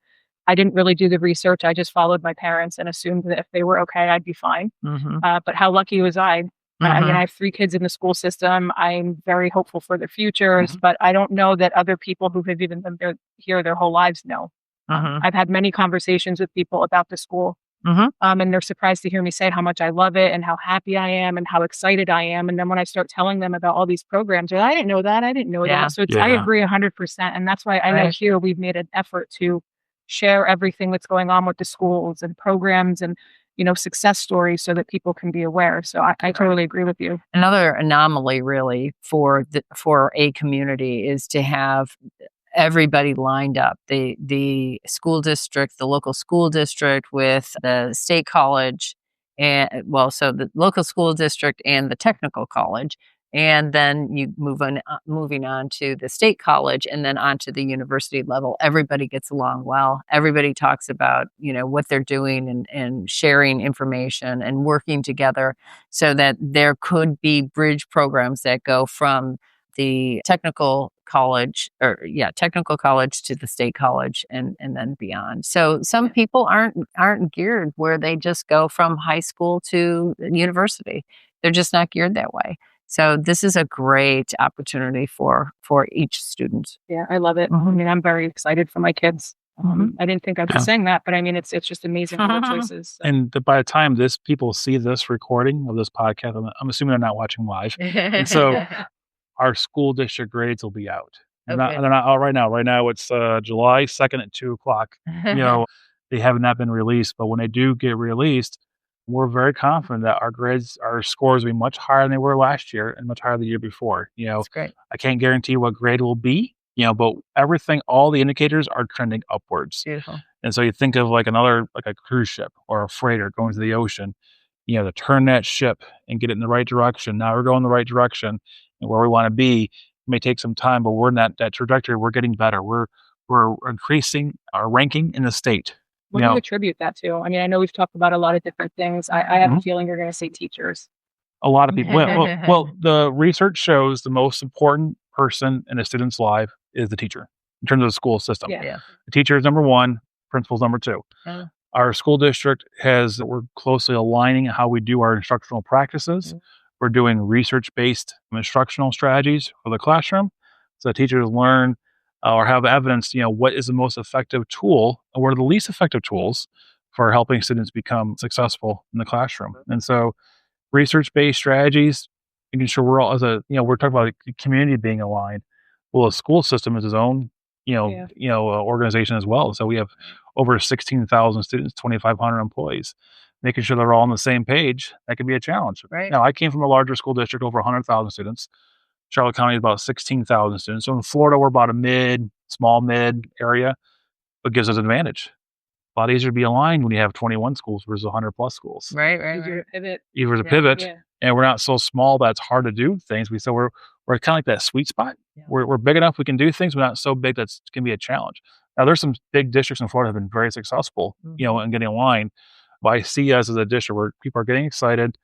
I didn't really do the research. I just followed my parents and assumed that if they were okay, I'd be fine. But how lucky was I? I mean, I have 3 kids in the school system. I'm very hopeful for their futures, but I don't know that other people who have even been here their whole lives know. I've had many conversations with people about the school. And they're surprised to hear me say how much I love it and how happy I am and how excited I am. And then when I start telling them about all these programs, they're like, I didn't know that. I didn't know that. So I agree 100%. And that's why I know here we've made an effort to share everything that's going on with the schools and programs and, success stories so that people can be aware. So I totally agree with you. Another anomaly really for a community is to have everybody lined up, the school district, the local school district with the state college, and so the local school district and the technical college, and then you moving on to the state college and then on to the university level. Everybody gets along well. Everybody talks about what they're doing and sharing information and working together so that there could be bridge programs that go from the technical college to the state college and then beyond. So some people aren't geared where they just go from high school to university. They're just not geared that way. So this is a great opportunity for each student. Yeah, I love it. I mean, I'm very excited for my kids. I didn't think I'd be Yeah. saying that, but I mean, it's just amazing all the choices. So. And by the time people see this recording of this podcast, I'm assuming they're not watching live. And so our school district grades will be out. They're not out right now. Right now it's July 2nd at 2:00. They have not been released, but when they do get released, we're very confident that our scores will be much higher than they were last year and much higher the year before. That's great. I can't guarantee what grade will be, but all the indicators are trending upwards. Beautiful. And so you think of like a cruise ship or a freighter going to the ocean, to turn that ship and get it in the right direction. Now we're going the right direction and where we want to be. It may take some time, but we're in that trajectory. We're getting better. We're increasing our ranking in the state. What do you attribute that to? I mean, I know we've talked about a lot of different things. I have a feeling you're going to say teachers. A lot of people. Well, the research shows the most important person in a student's life is the teacher in terms of the school system. Yeah. The teacher is number one, principal's number two. Our school district we're closely aligning how we do our instructional practices. We're doing research-based instructional strategies for the classroom. So teachers learn or have evidence, what is the most effective tool and what are the least effective tools for helping students become successful in the classroom. And so research-based strategies, making sure we're all we're talking about the community being aligned. Well, the school system is its own, organization as well. So we have over 16,000 students, 2,500 employees. Making sure they're all on the same page, that can be a challenge. Right. Now, I came from a larger school district, over 100,000 students. Charlotte County is about 16,000 students. So in Florida, we're about a small mid area, but gives us an advantage. A lot easier to be aligned when you have 21 schools versus 100 plus schools. Right. Easier to pivot. Easier to pivot, and we're not so small that it's hard to do things. We're kind of like that sweet spot. Yeah. We're big enough we can do things, but not so big that it can be a challenge. Now, there's some big districts in Florida that have been very successful, in getting aligned. But I see us as a district where people are getting excited,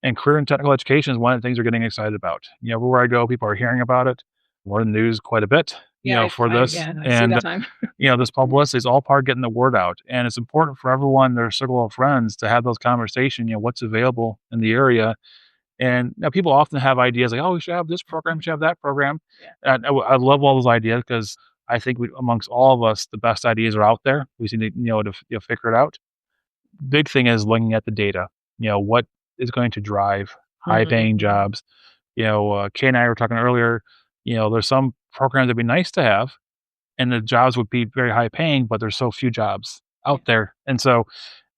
and career and technical education is one of the things they're getting excited about. Everywhere I go, people are hearing about it. We're in the news quite a bit, for this. And, this publicity is all part of getting the word out. And it's important for everyone, their circle of friends, to have those conversations, what's available in the area. And now people often have ideas like, oh, we should have this program, we should have that program. And I love all those ideas because I think amongst all of us, the best ideas are out there. We just need to figure it out. Big thing is looking at the data. What is going to drive high-paying jobs? Kay and I were talking earlier. There's some programs that'd be nice to have, and the jobs would be very high-paying, but there's so few jobs out there. And so,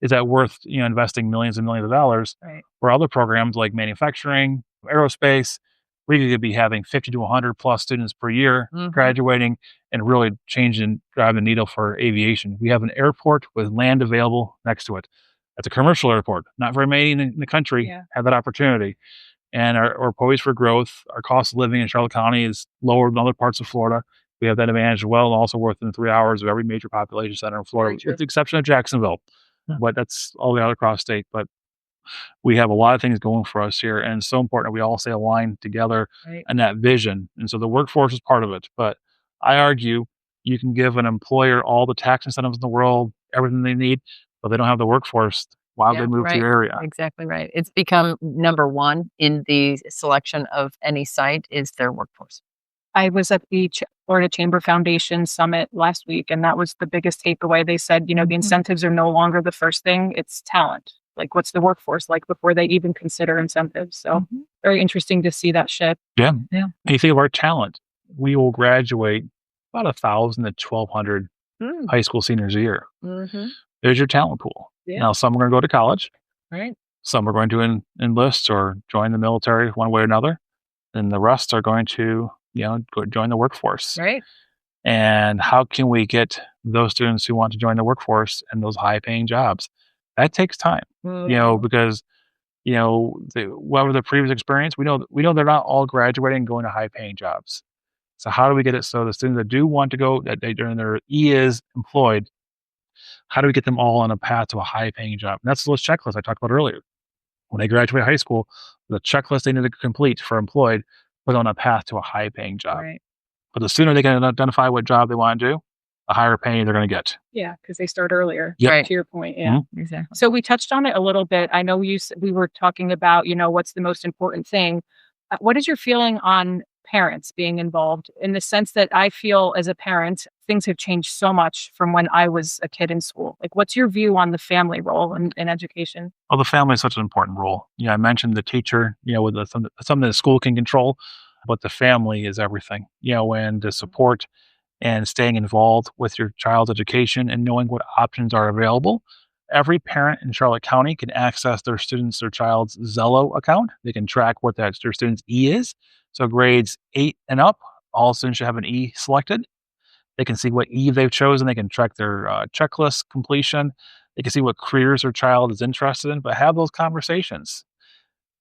is that worth investing millions and millions of dollars? Right. For other programs like manufacturing, aerospace, we could be having 50 to 100 plus students per year graduating and really driving the needle for aviation. We have an airport with land available next to it. That's a commercial airport. Not very many in the country have that opportunity. And we're poised for growth. Our cost of living in Charlotte County is lower than other parts of Florida. We have that advantage as well, and also within 3 hours of every major population center in Florida, with the exception of Jacksonville. But that's all the other across state. But we have a lot of things going for us here, and it's so important that we all stay aligned together and that vision. And so the workforce is part of it. But I argue you can give an employer all the tax incentives in the world, everything they need, but they don't have the workforce. Why would they move to your area? Exactly right. It's become number one in the selection of any site is their workforce. I was at the Florida Chamber Foundation Summit last week, and that was the biggest takeaway. They said, the incentives are no longer the first thing, it's talent. Like, what's the workforce like before they even consider incentives? So very interesting to see that shift. Yeah. And you think of our talent, we will graduate about 1,000 to 1,200 high school seniors a year. There's your talent pool. Now, some are going to go to college. Right. Some are going to enlist or join the military one way or another. And the rest are going to, go join the workforce. Right. And how can we get those students who want to join the workforce and those high-paying jobs? That takes time, because, whatever the previous experience, we know they're not all graduating and going to high-paying jobs. So how do we get it so the students that do want to go, that during their is employed, how do we get them all on a path to a high-paying job? And that's the checklist I talked about earlier. When they graduate high school, the checklist they need to complete for employed, put on a path to a high-paying job. Right. But the sooner they can identify what job they want to do, the higher pay they're going to get. Yeah, because they start earlier. Yep. Right. To your point, yeah. Exactly. So we touched on it a little bit. I know we were talking about, what's the most important thing. What is your feeling on parents being involved in the sense that I feel as a parent, things have changed so much from when I was a kid in school. Like, what's your view on the family role in education? Well, the family is such an important role. I mentioned the teacher, with something the school can control, but the family is everything, and the support and staying involved with your child's education and knowing what options are available. Every parent in Charlotte County can access their child's Zello account. They can track what their student's E is. So grades 8 and up, all students should have an E selected. They can see what E they've chosen. They can track their checklist completion. They can see what careers their child is interested in, but have those conversations.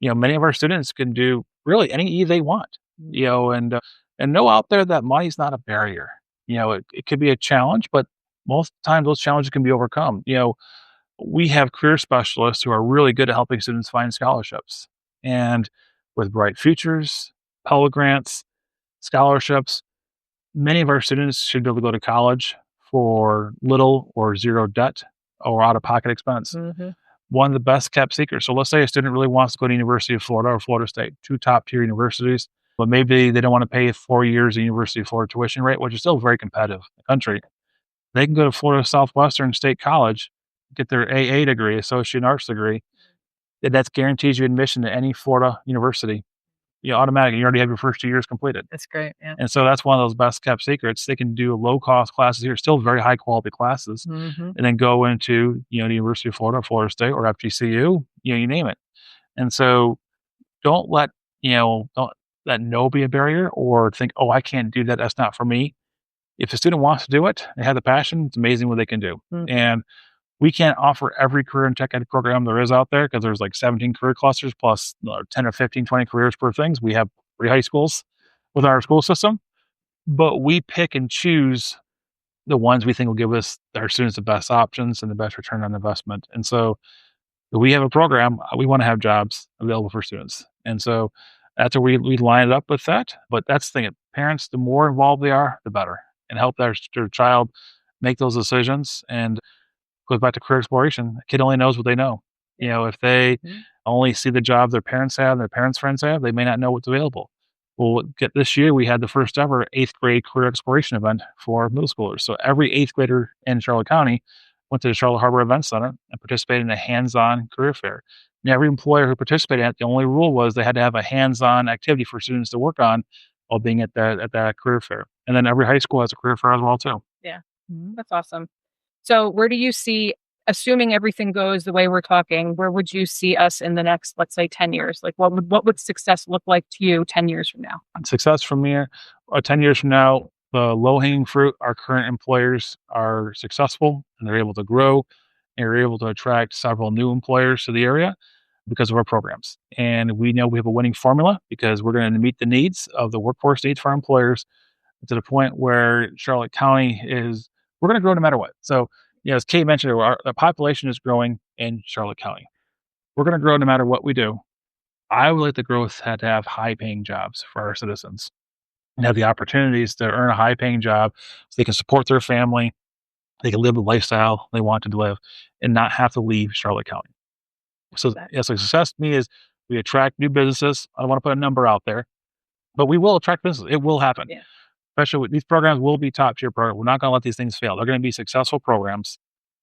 Many of our students can do really any E they want, and know out there that money's not a barrier. It could be a challenge, but most times those challenges can be overcome. We have career specialists who are really good at helping students find scholarships. And with Bright Futures, Pell Grants, scholarships, many of our students should be able to go to college for little or zero debt or out of pocket expense. Mm-hmm. One of the best kept secrets. So let's say a student really wants to go to University of Florida or Florida State, two top tier universities, but maybe they don't want to pay 4 years of University of Florida tuition rate, which is still very competitive in the country. They can go to Florida Southwestern State College, get their AA degree, Associate in Arts degree. That guarantees you admission to any Florida university. Automatically, you already have your first 2 years completed. That's great. Yeah. And so that's one of those best kept secrets. They can do low cost classes here, still very high quality classes, Mm-hmm. and then go into, the University of Florida, Florida State, or FGCU, you name it. And so don't let, don't let no be a barrier or think, oh, I can't do that. That's not for me. If a student wants to do it, they have the passion, it's amazing what they can do. Mm. And we can't offer every career and tech ed program there is out there because there's like 17 career clusters plus 10 or 15, 20 careers per things. We have 3 high schools with our school system, but we pick and choose the ones we think will give our students the best options and the best return on investment. And so if we have a program, we want to have jobs available for students. And so that's where we line it up with that. But that's the thing. Parents, the more involved they are, the better, and help their child make those decisions. And goes back to career exploration. A kid only knows what they know. If they only see the job their parents have, their parents' friends have, they may not know what's available. Well, this year we had the first ever 8th grade career exploration event for middle schoolers. So every 8th grader in Charlotte County went to the Charlotte Harbor Event Center and participated in a hands-on career fair. And every employer who participated in it, the only rule was they had to have a hands-on activity for students to work on while being at that career fair. And then every high school has a career fair as well too. Yeah, that's awesome. So where do you see, assuming everything goes the way we're talking, where would you see us in the next, let's say, 10 years? Like what would success look like to you 10 years from now? Success from here, 10 years from now, the low-hanging fruit, our current employers are successful and they're able to grow and are able to attract several new employers to the area because of our programs. And we know we have a winning formula because we're going to meet the needs of the workforce needs for our employers to the point where Charlotte County we're going to grow no matter what. So, as Kate mentioned, the population is growing in Charlotte County. We're going to grow no matter what we do. I would like the growth to have high-paying jobs for our citizens and have the opportunities to earn a high-paying job so they can support their family, they can live the lifestyle they want to live, and not have to leave Charlotte County. So, success to me is we attract new businesses. I don't want to put a number out there, but we will attract business. It will happen. Yeah. Especially with these programs will be top tier programs. We're not going to let these things fail. They're going to be successful programs.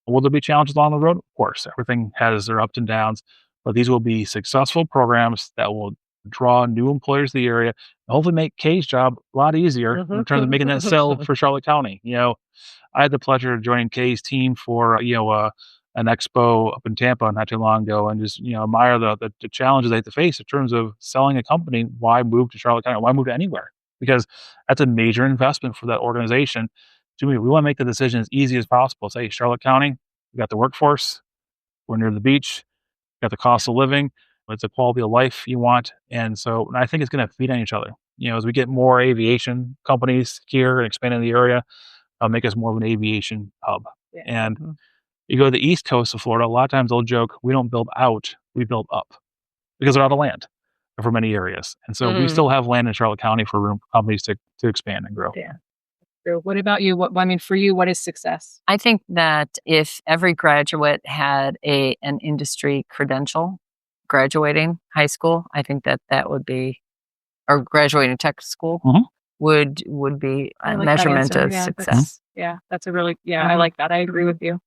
Will there be challenges along the road? Of course, everything has their ups and downs, but these will be successful programs that will draw new employers to the area and hopefully make Kay's job a lot easier in terms of making that sell for Charlotte County. I had the pleasure of joining Kay's team for, an expo up in Tampa not too long ago and just, admire the challenges they have to face in terms of selling a company. Why move to Charlotte County? Why move to anywhere? Because that's a major investment for that organization. To me, we want to make the decision as easy as possible. Say, Charlotte County, we got the workforce, we're near the beach, we got the cost of living, it's a quality of life you want. And so I think it's going to feed on each other. As we get more aviation companies here and expand in the area, make us more of an aviation hub. Yeah. And you go to the east coast of Florida, a lot of times they'll joke, we don't build out, we build up because they're out of land for many areas. And so we still have land in Charlotte County for room for companies to expand and grow. Yeah. True. What about you? I mean, for you, what is success? I think that if every graduate had an industry credential graduating high school, I think that would be, or graduating tech school Mhm. would be I a like that measurement answer. of Yeah, success. that's a really, I Mhm. like that. I agree with you.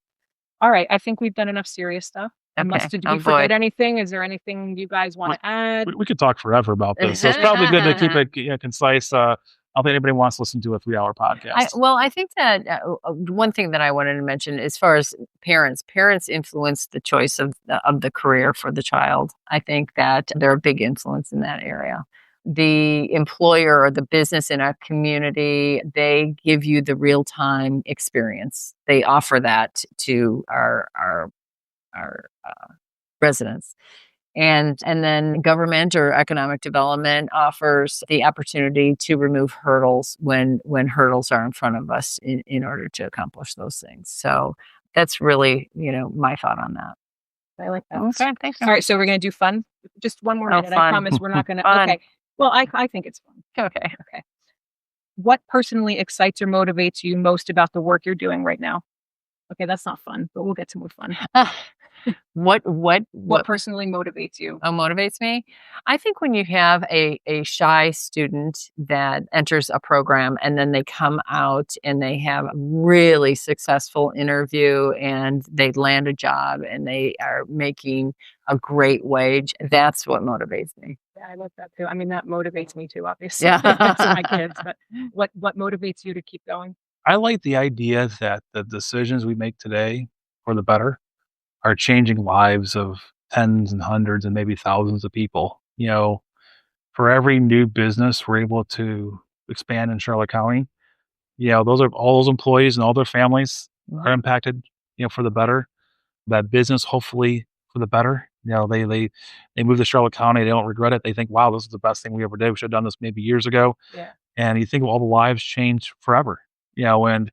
All right. I think we've done enough serious stuff. Okay. Did Oh we boy. forget anything? Is there anything you guys want to add? We could talk forever about this. So it's probably good to keep it concise. I don't think anybody wants to listen to a 3-hour podcast. I think that one thing that I wanted to mention, as far as parents influence the choice of the career for the child. I think that they're a big influence in that area. The employer or the business in our community, they give you the real time experience. They offer that to our residents. And then government or economic development offers the opportunity to remove hurdles when hurdles are in front of us in order to accomplish those things. So that's really, my thought on that. I like that. Okay, thanks. All right. So we're going to do fun. Just one more Oh, minute. I fun. promise we're not going to. Fun. Okay. Well, I think it's fun. Okay. Okay. What personally excites or motivates you most about the work you're doing right now? Okay, that's not fun, but we'll get to more fun. What personally motivates you? motivates me? I think when you have a shy student that enters a program and then they come out and they have a really successful interview and they land a job and they are making a great wage, that's what motivates me. Yeah, I love that too. I mean, that motivates me too, obviously. Yeah. That's my kids. But what motivates you to keep going? I like the idea that the decisions we make today for the better are changing lives of tens and hundreds and maybe thousands of people. For every new business we're able to expand in Charlotte County, those are all those employees and all their families are impacted, for the better. That business, hopefully, for the better. They move to Charlotte County. They don't regret it. They think, wow, this is the best thing we ever did. We should have done this maybe years ago. Yeah. And you think of all the lives change forever. And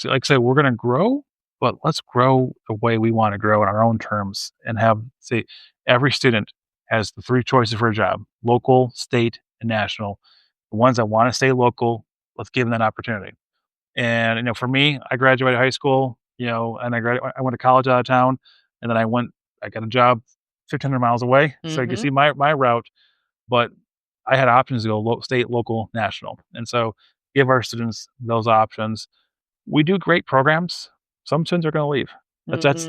like I said, we're going to grow, but let's grow the way we want to grow in our own terms and say, every student has the 3 choices for a job: local, state, and national. The ones that want to stay local, let's give them that opportunity. And, for me, I graduated high school, and I went to college out of town, and then I got a job 1,500 miles away. So you can see my route, but I had options to go state, local, national. And so give our students those options. We do great programs. Some students are going to leave. That's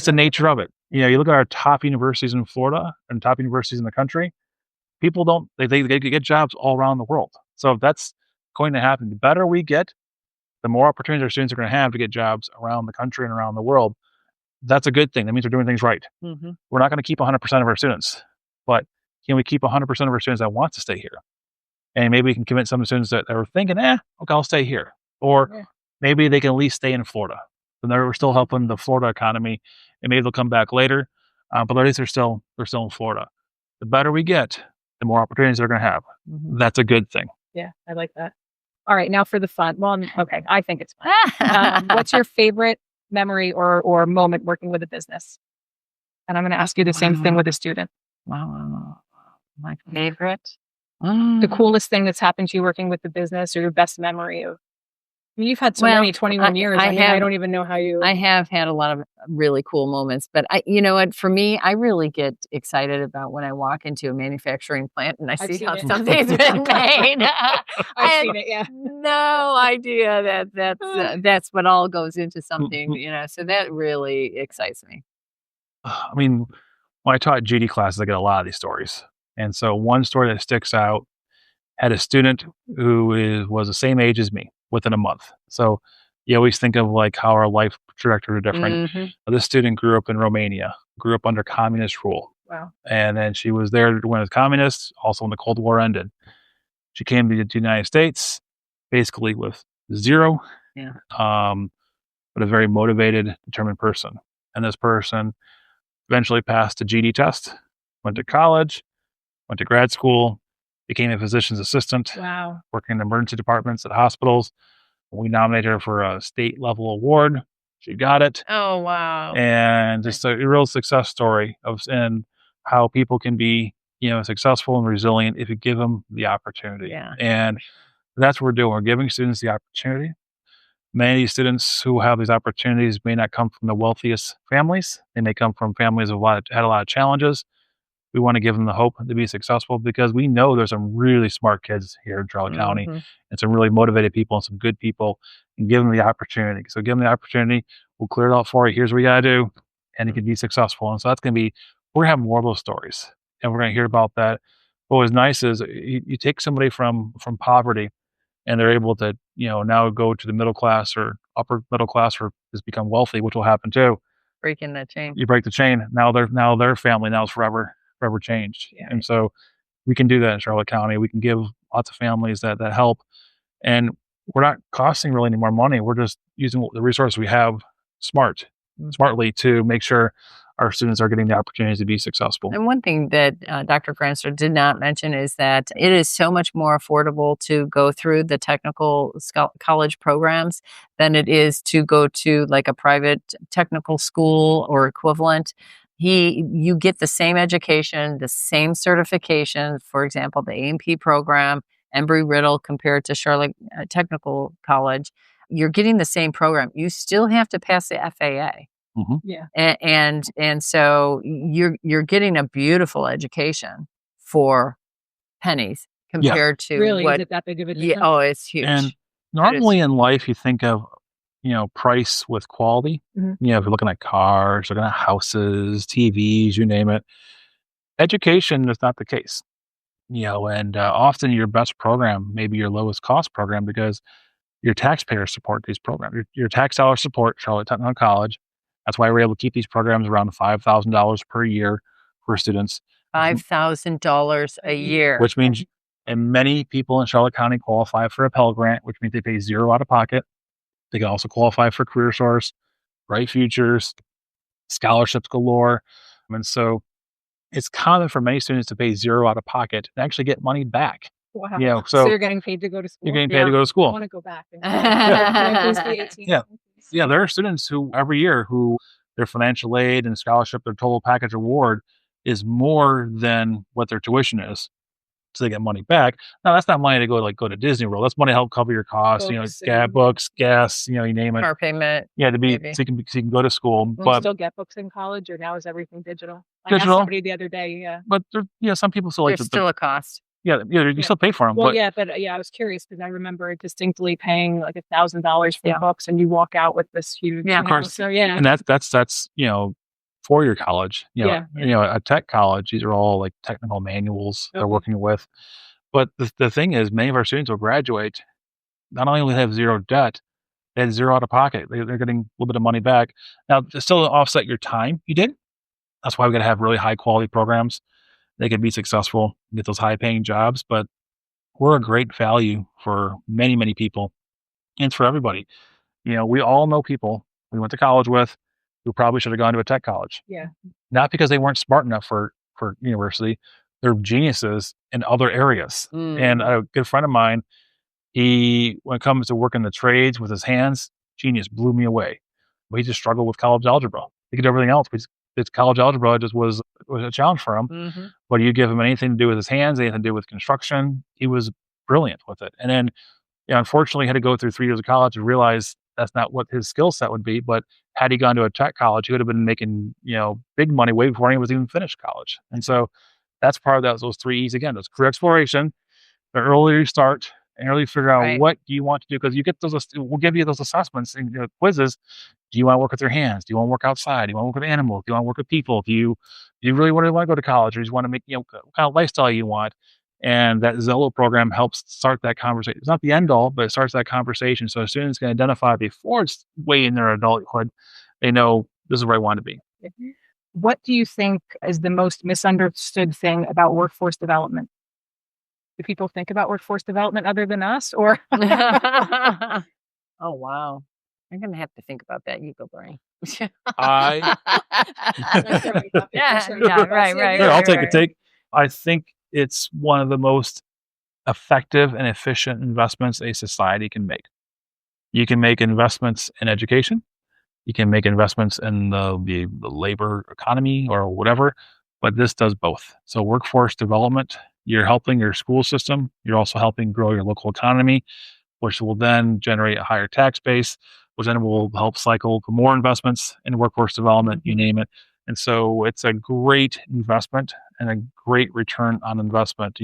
the nature of it. You look at our top universities in Florida and top universities in the country. People don't they get jobs all around the world. So that's going to happen. The better we get, the more opportunities our students are going to have to get jobs around the country and around the world. That's a good thing. That means we're doing things right. We're not going to keep 100% of our students, but can we keep 100% of our students that want to stay here? And maybe we can convince some students that are thinking, okay, I'll stay here. Or maybe they can at least stay in Florida. And we're still helping the Florida economy, and maybe they'll come back later. But at least they're still in Florida. The better we get, the more opportunities they're going to have. That's a good thing. Yeah, I like that. All right, now for the fun. Well, okay, I think it's fun. What's your favorite memory or moment working with a business? And I'm going to ask you the same thing with a student. Wow. My favorite? The coolest thing that's happened to you working with the business, or your best memory of? I mean, you've had so many, 21 years. I don't even know how you. I have had a lot of really cool moments, but you know what? For me, I really get excited about when I walk into a manufacturing plant and I see how something's been made. I've seen it. Yeah. No idea that's what all goes into something. So that really excites me. I mean, when I taught GD classes, I get a lot of these stories. And so one story that sticks out had a student who was the same age as me within a month. So you always think of like how our life trajectory are different. This student grew up in Romania, grew up under communist rule. Wow. And then she was there when it was communist, also when the Cold War ended. She came to the United States basically with zero, but a very motivated, determined person. And this person eventually passed the GD test, went to college, went to grad school, became a physician's assistant. Wow. Working in emergency departments at hospitals. We nominated her for a state level award. She got it. Oh, wow. And just a real success story and how people can be, successful and resilient if you give them the opportunity. Yeah. And That's what we're doing. We're giving students the opportunity. Many of these students who have these opportunities may not come from the wealthiest families. They may come from families who had a lot of challenges. We want to give them the hope to be successful because we know there's some really smart kids here in Charlotte County and some really motivated people and some good people, and give them the opportunity. So give them the opportunity. We'll clear it out for you. Here's what you got to do. And it can be successful. And so that's going to be, we're going to have more of those stories and we're going to hear about that. What was nice is you take somebody from poverty and they're able to, now go to the middle class or upper middle class or just become wealthy, which will happen too. Breaking that chain. You break the chain. Now their family now is forever changed. Yeah. And so we can do that in Charlotte County. We can give lots of families that help. And we're not costing really any more money. We're just using the resources we have smartly to make sure our students are getting the opportunities to be successful. And one thing that Dr. Granstra did not mention is that it is so much more affordable to go through the technical college programs than it is to go to like a private technical school or equivalent. You get the same education, the same certification. For example, the A&P program, Embry-Riddle compared to Charlotte Technical College, you're getting the same program. You still have to pass the FAA. Yeah. And so you're getting a beautiful education for pennies compared to really, what, is it that big of a difference? oh, it's huge. And normally in life, you think of, price with quality. If you're looking at cars, looking at houses, TVs, you name it. Education is not the case. And often your best program may be your lowest cost program because your taxpayers support these programs. Your tax dollars support Charlotte Technical College. That's why we're able to keep these programs around $5,000 per year for students. $5,000 a year. Which means, and many people in Charlotte County qualify for a Pell Grant, which means they pay zero out of pocket. They can also qualify for Career Source, Bright Futures, scholarships galore. And so it's common for many students to pay zero out of pocket and actually get money back. Wow. So you're getting paid to go to school? You're getting paid to go to school. I want to go back. Yeah, there are students who every year who their financial aid and scholarship, their total package award is more than what their tuition is. So they get money back. Now that's not money to go to Disney World. That's money to help cover your costs, books, gas, you name it. Car payment. Yeah, so you can go to school. Will but you still get books in college, or now is everything digital? I digital. asked somebody the other day. Yeah. But some people still There's still a cost. You still pay for them. Well, I was curious because I remember distinctly paying like $1,000 for books, and you walk out with this huge. Yeah, of course. So yeah, and that's four-year college. A tech college. These are all like technical manuals they're working with. But the thing is, many of our students will graduate. Not only will they have zero debt, they had zero out of pocket. They're getting a little bit of money back. Now, to still offset your time you did. That's why we got to have really high quality programs. They can be successful, get those high paying jobs, but we're a great value for many, many people. And it's for everybody. We all know people we went to college with who probably should have gone to a tech college. Yeah. Not because they weren't smart enough for university. They're geniuses in other areas. And a good friend of mine, when it comes to working the trades with his hands, genius, blew me away. But he just struggled with college algebra. He could do everything else, but his college algebra just was a challenge for him. But you give him anything to do with his hands, anything to do with construction, he was brilliant with it. And then, unfortunately, he had to go through 3 years of college and realize that's not what his skill set would be. But had he gone to a tech college, he would have been making, big money way before he was even finished college. And so that's part of those 3 E's again. Those career exploration, the earlier you start and really figure out what do you want to do, because you get those. We'll give you those assessments and quizzes. Do you want to work with your hands? Do you want to work outside? Do you want to work with animals? Do you want to work with people? Do you really want to go to college, or do you want to make what kind of lifestyle you want? And that Zello program helps start that conversation. It's not the end all, but it starts that conversation. So students can identify before it's way in their adulthood. They know this is where I want to be. What do you think is the most misunderstood thing about workforce development? Do people think about workforce development other than us, or? Oh, wow. I'm going to have to think about that. You go, Brian. Right. I'll take a take. I think it's one of the most effective and efficient investments a society can make. You can make investments in education. You can make investments in the labor economy or whatever, but this does both. So workforce development, you're helping your school system. You're also helping grow your local economy, which will then generate a higher tax base, which then will help cycle to more investments in workforce development, you name it. And so it's a great investment and a great return on investment.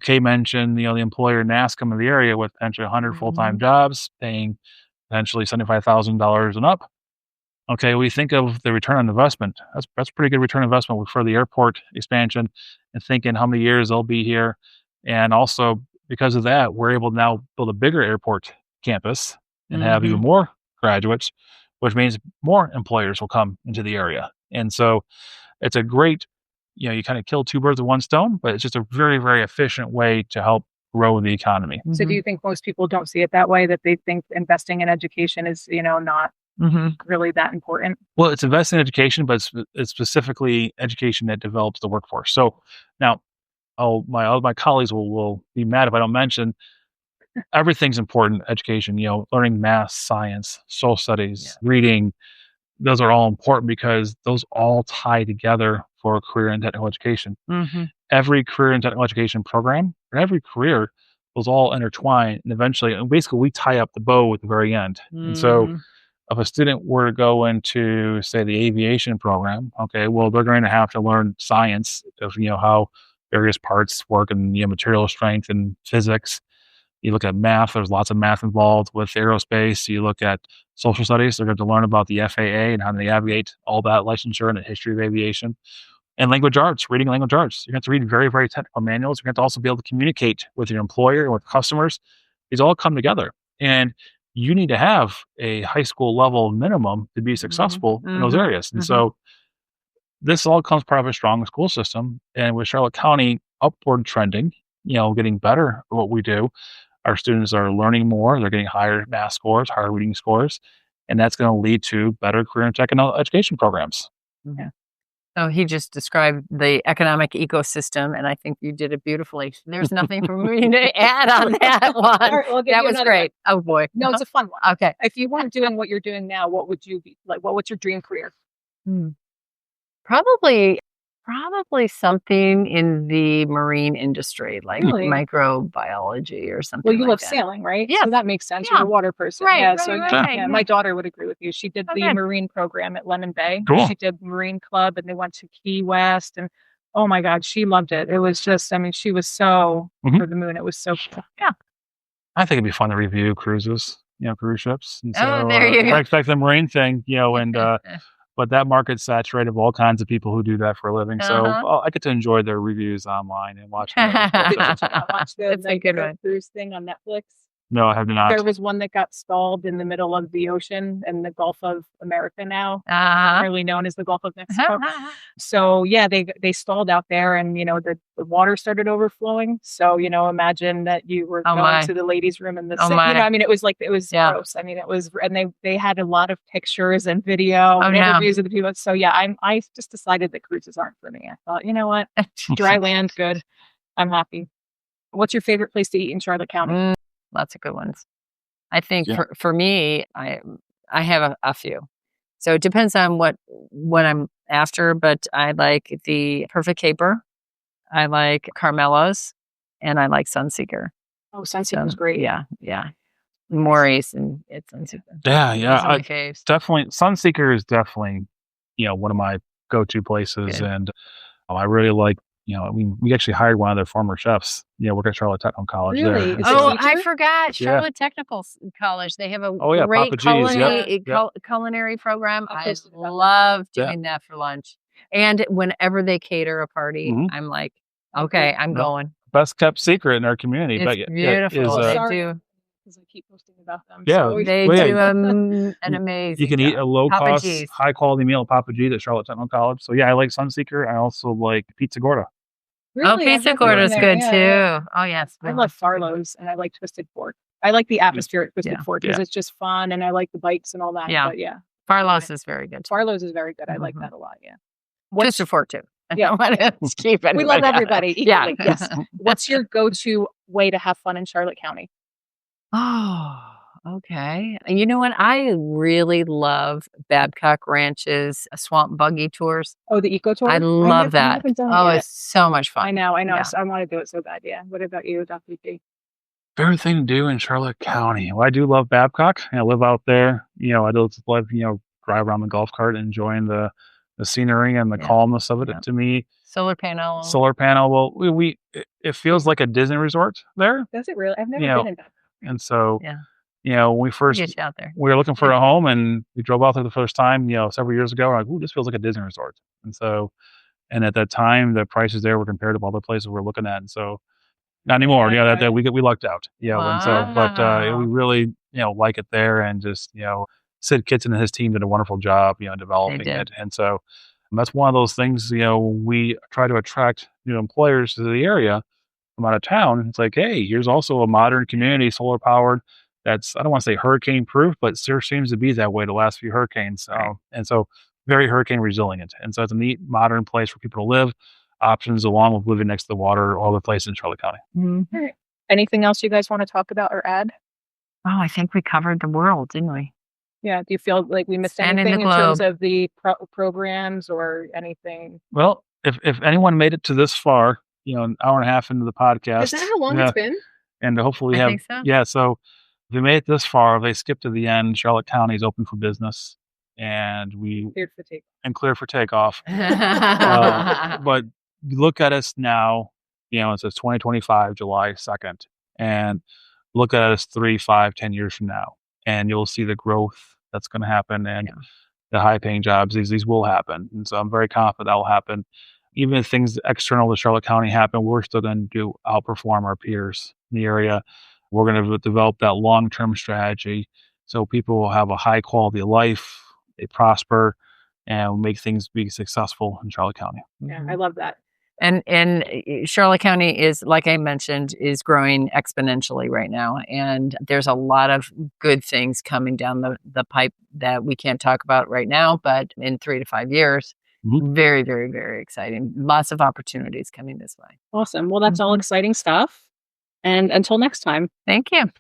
Kay mentioned, the employer NASCOM in the area with potentially 100 full-time jobs, paying potentially $75,000 and up. Okay, we think of the return on investment. That's pretty good return on investment for the airport expansion, and thinking how many years they'll be here. And also because of that, we're able to now build a bigger airport campus and have even more graduates, which means more employers will come into the area. And so it's a great, you kind of kill two birds with one stone, but it's just a very, very efficient way to help grow the economy. So do you think most people don't see it that way, that they think investing in education is, not really that important? Well, it's investing in education, but it's specifically education that develops the workforce. So now my colleagues will be mad if I don't mention everything's important. Education, learning math, science, social studies, reading, those are all important because those all tie together for a career in technical education. Every career in technical education program, or every career, those all intertwine, and eventually, and basically we tie up the bow at the very end. And so if a student were to go into, say, the aviation program, okay, well, they're going to have to learn science of, how various parts work, and, material strength and physics. You look at math, there's lots of math involved with aerospace. You look at social studies, they're going to learn about the FAA and how they navigate all that licensure and the history of aviation. And language arts, reading language arts. You're going to have to read very, very technical manuals. You're going to also be able to communicate with your employer and with customers. These all come together. And you need to have a high school level minimum to be successful in those areas. And so this all comes part of a strong school system. And with Charlotte County upward trending, getting better at what we do, our students are learning more. They're getting higher math scores, higher reading scores, and that's going to lead to better career and technical education programs. So he just described the economic ecosystem, and I think you did it beautifully. There's nothing for me to add on that one. Right, that was great. One. Oh boy. No, it's a fun one. Okay. If you weren't doing what you're doing now, what would you be like? What's your dream career? Probably something in the marine industry, like microbiology or something. Well, you like love that. sailing, right? Yeah, so that makes sense. You're a water person, right? Yeah, my daughter would agree with you. She did the marine program at Lemon Bay. Cool. She did Marine Club, and they went to Key West, and oh my God, she loved it. It was just, she was so for the moon. It was so cool. Yeah, I think it'd be fun to review cruises, cruise ships. And so, there you go. Like the marine thing, and. But that market's saturated with all kinds of people who do that for a living. So I get to enjoy their reviews online and watch them. Watch the cruise thing on Netflix. No, I have not. There was one that got stalled in the middle of the ocean in the Gulf of America now, really known as the Gulf of Mexico. So yeah, they stalled out there, and the water started overflowing. So imagine that you were going to the ladies' room in the it was gross. It was, and they had a lot of pictures and video and interviews of the people. So yeah, I just decided that cruises aren't for me. I thought, you know what, dry land, good. I'm happy. What's your favorite place to eat in Charlotte County? Lots of good ones. I think for me, I have a few. So it depends on what I'm after, but I like the Perfect Caper. I like Carmela's, and I like Sunseeker. Oh, Sunseeker's great. Yeah. Maurice and it's Sunseeker. Yeah. Definitely. Sunseeker is definitely, one of my go-to places. Good. And I really like, we actually hired one of their former chefs, work at Charlotte Technical College. Really? There. I forgot. Charlotte Technical College. They have a great culinary program. I love doing that for lunch. And whenever they cater a party, I'm like, okay, I'm going. Best kept secret in our community. It's beautiful. They do. Because I keep posting about them. Yeah, so they do an amazing. You can eat a low Papa cost, G's. high quality meal at Papa G's at Charlotte Technical College. So yeah, I like Sunseeker. I also like Pizza Gorda. Really? Pizza Gorda is good too. Yeah. Oh yes, I love Farlow's, and I like Twisted Fork. I like the atmosphere at Twisted Fork because it's just fun, and I like the bites and all that. Yeah, but Farlow's is very good. Farlow's is very good. I like that a lot. Yeah, Twisted Fork too. Yeah, we love everybody. Equally. Yeah. Yes. What's your go-to way to have fun in Charlotte County? Oh, Okay. And you know what? I really love Babcock Ranch's swamp buggy tours. Oh, the eco tour? I love I that. haven't done it Oh, yet. it's so much fun. I know. Yeah. I want to do it so bad. Yeah. What about you, Dr. G? Favorite thing to do in Charlotte County? Well, I do love Babcock. I live out there. I do love, drive around the golf cart, enjoying the scenery and the Yeah. calmness of it. Yeah. To me, Solar panel. solar panel. Well, it feels like a Disney resort there. Does it really? I've never You know, been in that. and so Yeah. when we We'll first get you out there. we were looking for a home, and we drove out there the first time, several years ago. We're like, ooh, this feels like a Disney resort. And at that time, the prices there were compared to other places we're looking at. And so, not anymore. That we lucked out. And so, but we Wow. really like it there, and just Sid Kitson and his team did a wonderful job developing did. it. And so that's one of those things. We try to attract new employers to the area from out of town. It's like, hey, here's also a modern community, solar powered. That's, I don't want to say hurricane proof, but sure seems to be that way the last few hurricanes. Right. And so very hurricane resilient. And so it's a neat modern place for people to live. Options along with living next to the water, all the places in Charlotte County. All right. Anything else you guys want to talk about or add? Oh, I think we covered the world, didn't we? Yeah. Do you feel like we missed Spanning the anything in terms globe. of the programs or anything? Well, if anyone made it to this far, an hour and a half into the podcast, Is that how long yeah, it's been? and hopefully I have, think so. yeah. So if they made it this far, if they skip to the end, Charlotte County is open for business, and Cleared for take. clear for takeoff. But you look at us now, it says 2025, July 2nd, and look at us 3, 5, 10 years from now, and you'll see the growth that's going to happen, and the high paying jobs, these will happen. And so I'm very confident that will happen. Even if things external to Charlotte County happen, we're still going to outperform our peers in the area. We're going to develop that long-term strategy so people will have a high quality of life, they prosper, and make things be successful in Charlotte County. Yeah, I love that. And Charlotte County is, like I mentioned, is growing exponentially right now. And there's a lot of good things coming down the pipe that we can't talk about right now, but in 3 to 5 years, very, very, very exciting. Lots of opportunities coming this way. Awesome. Well, that's all exciting stuff. And until next time. Thank you.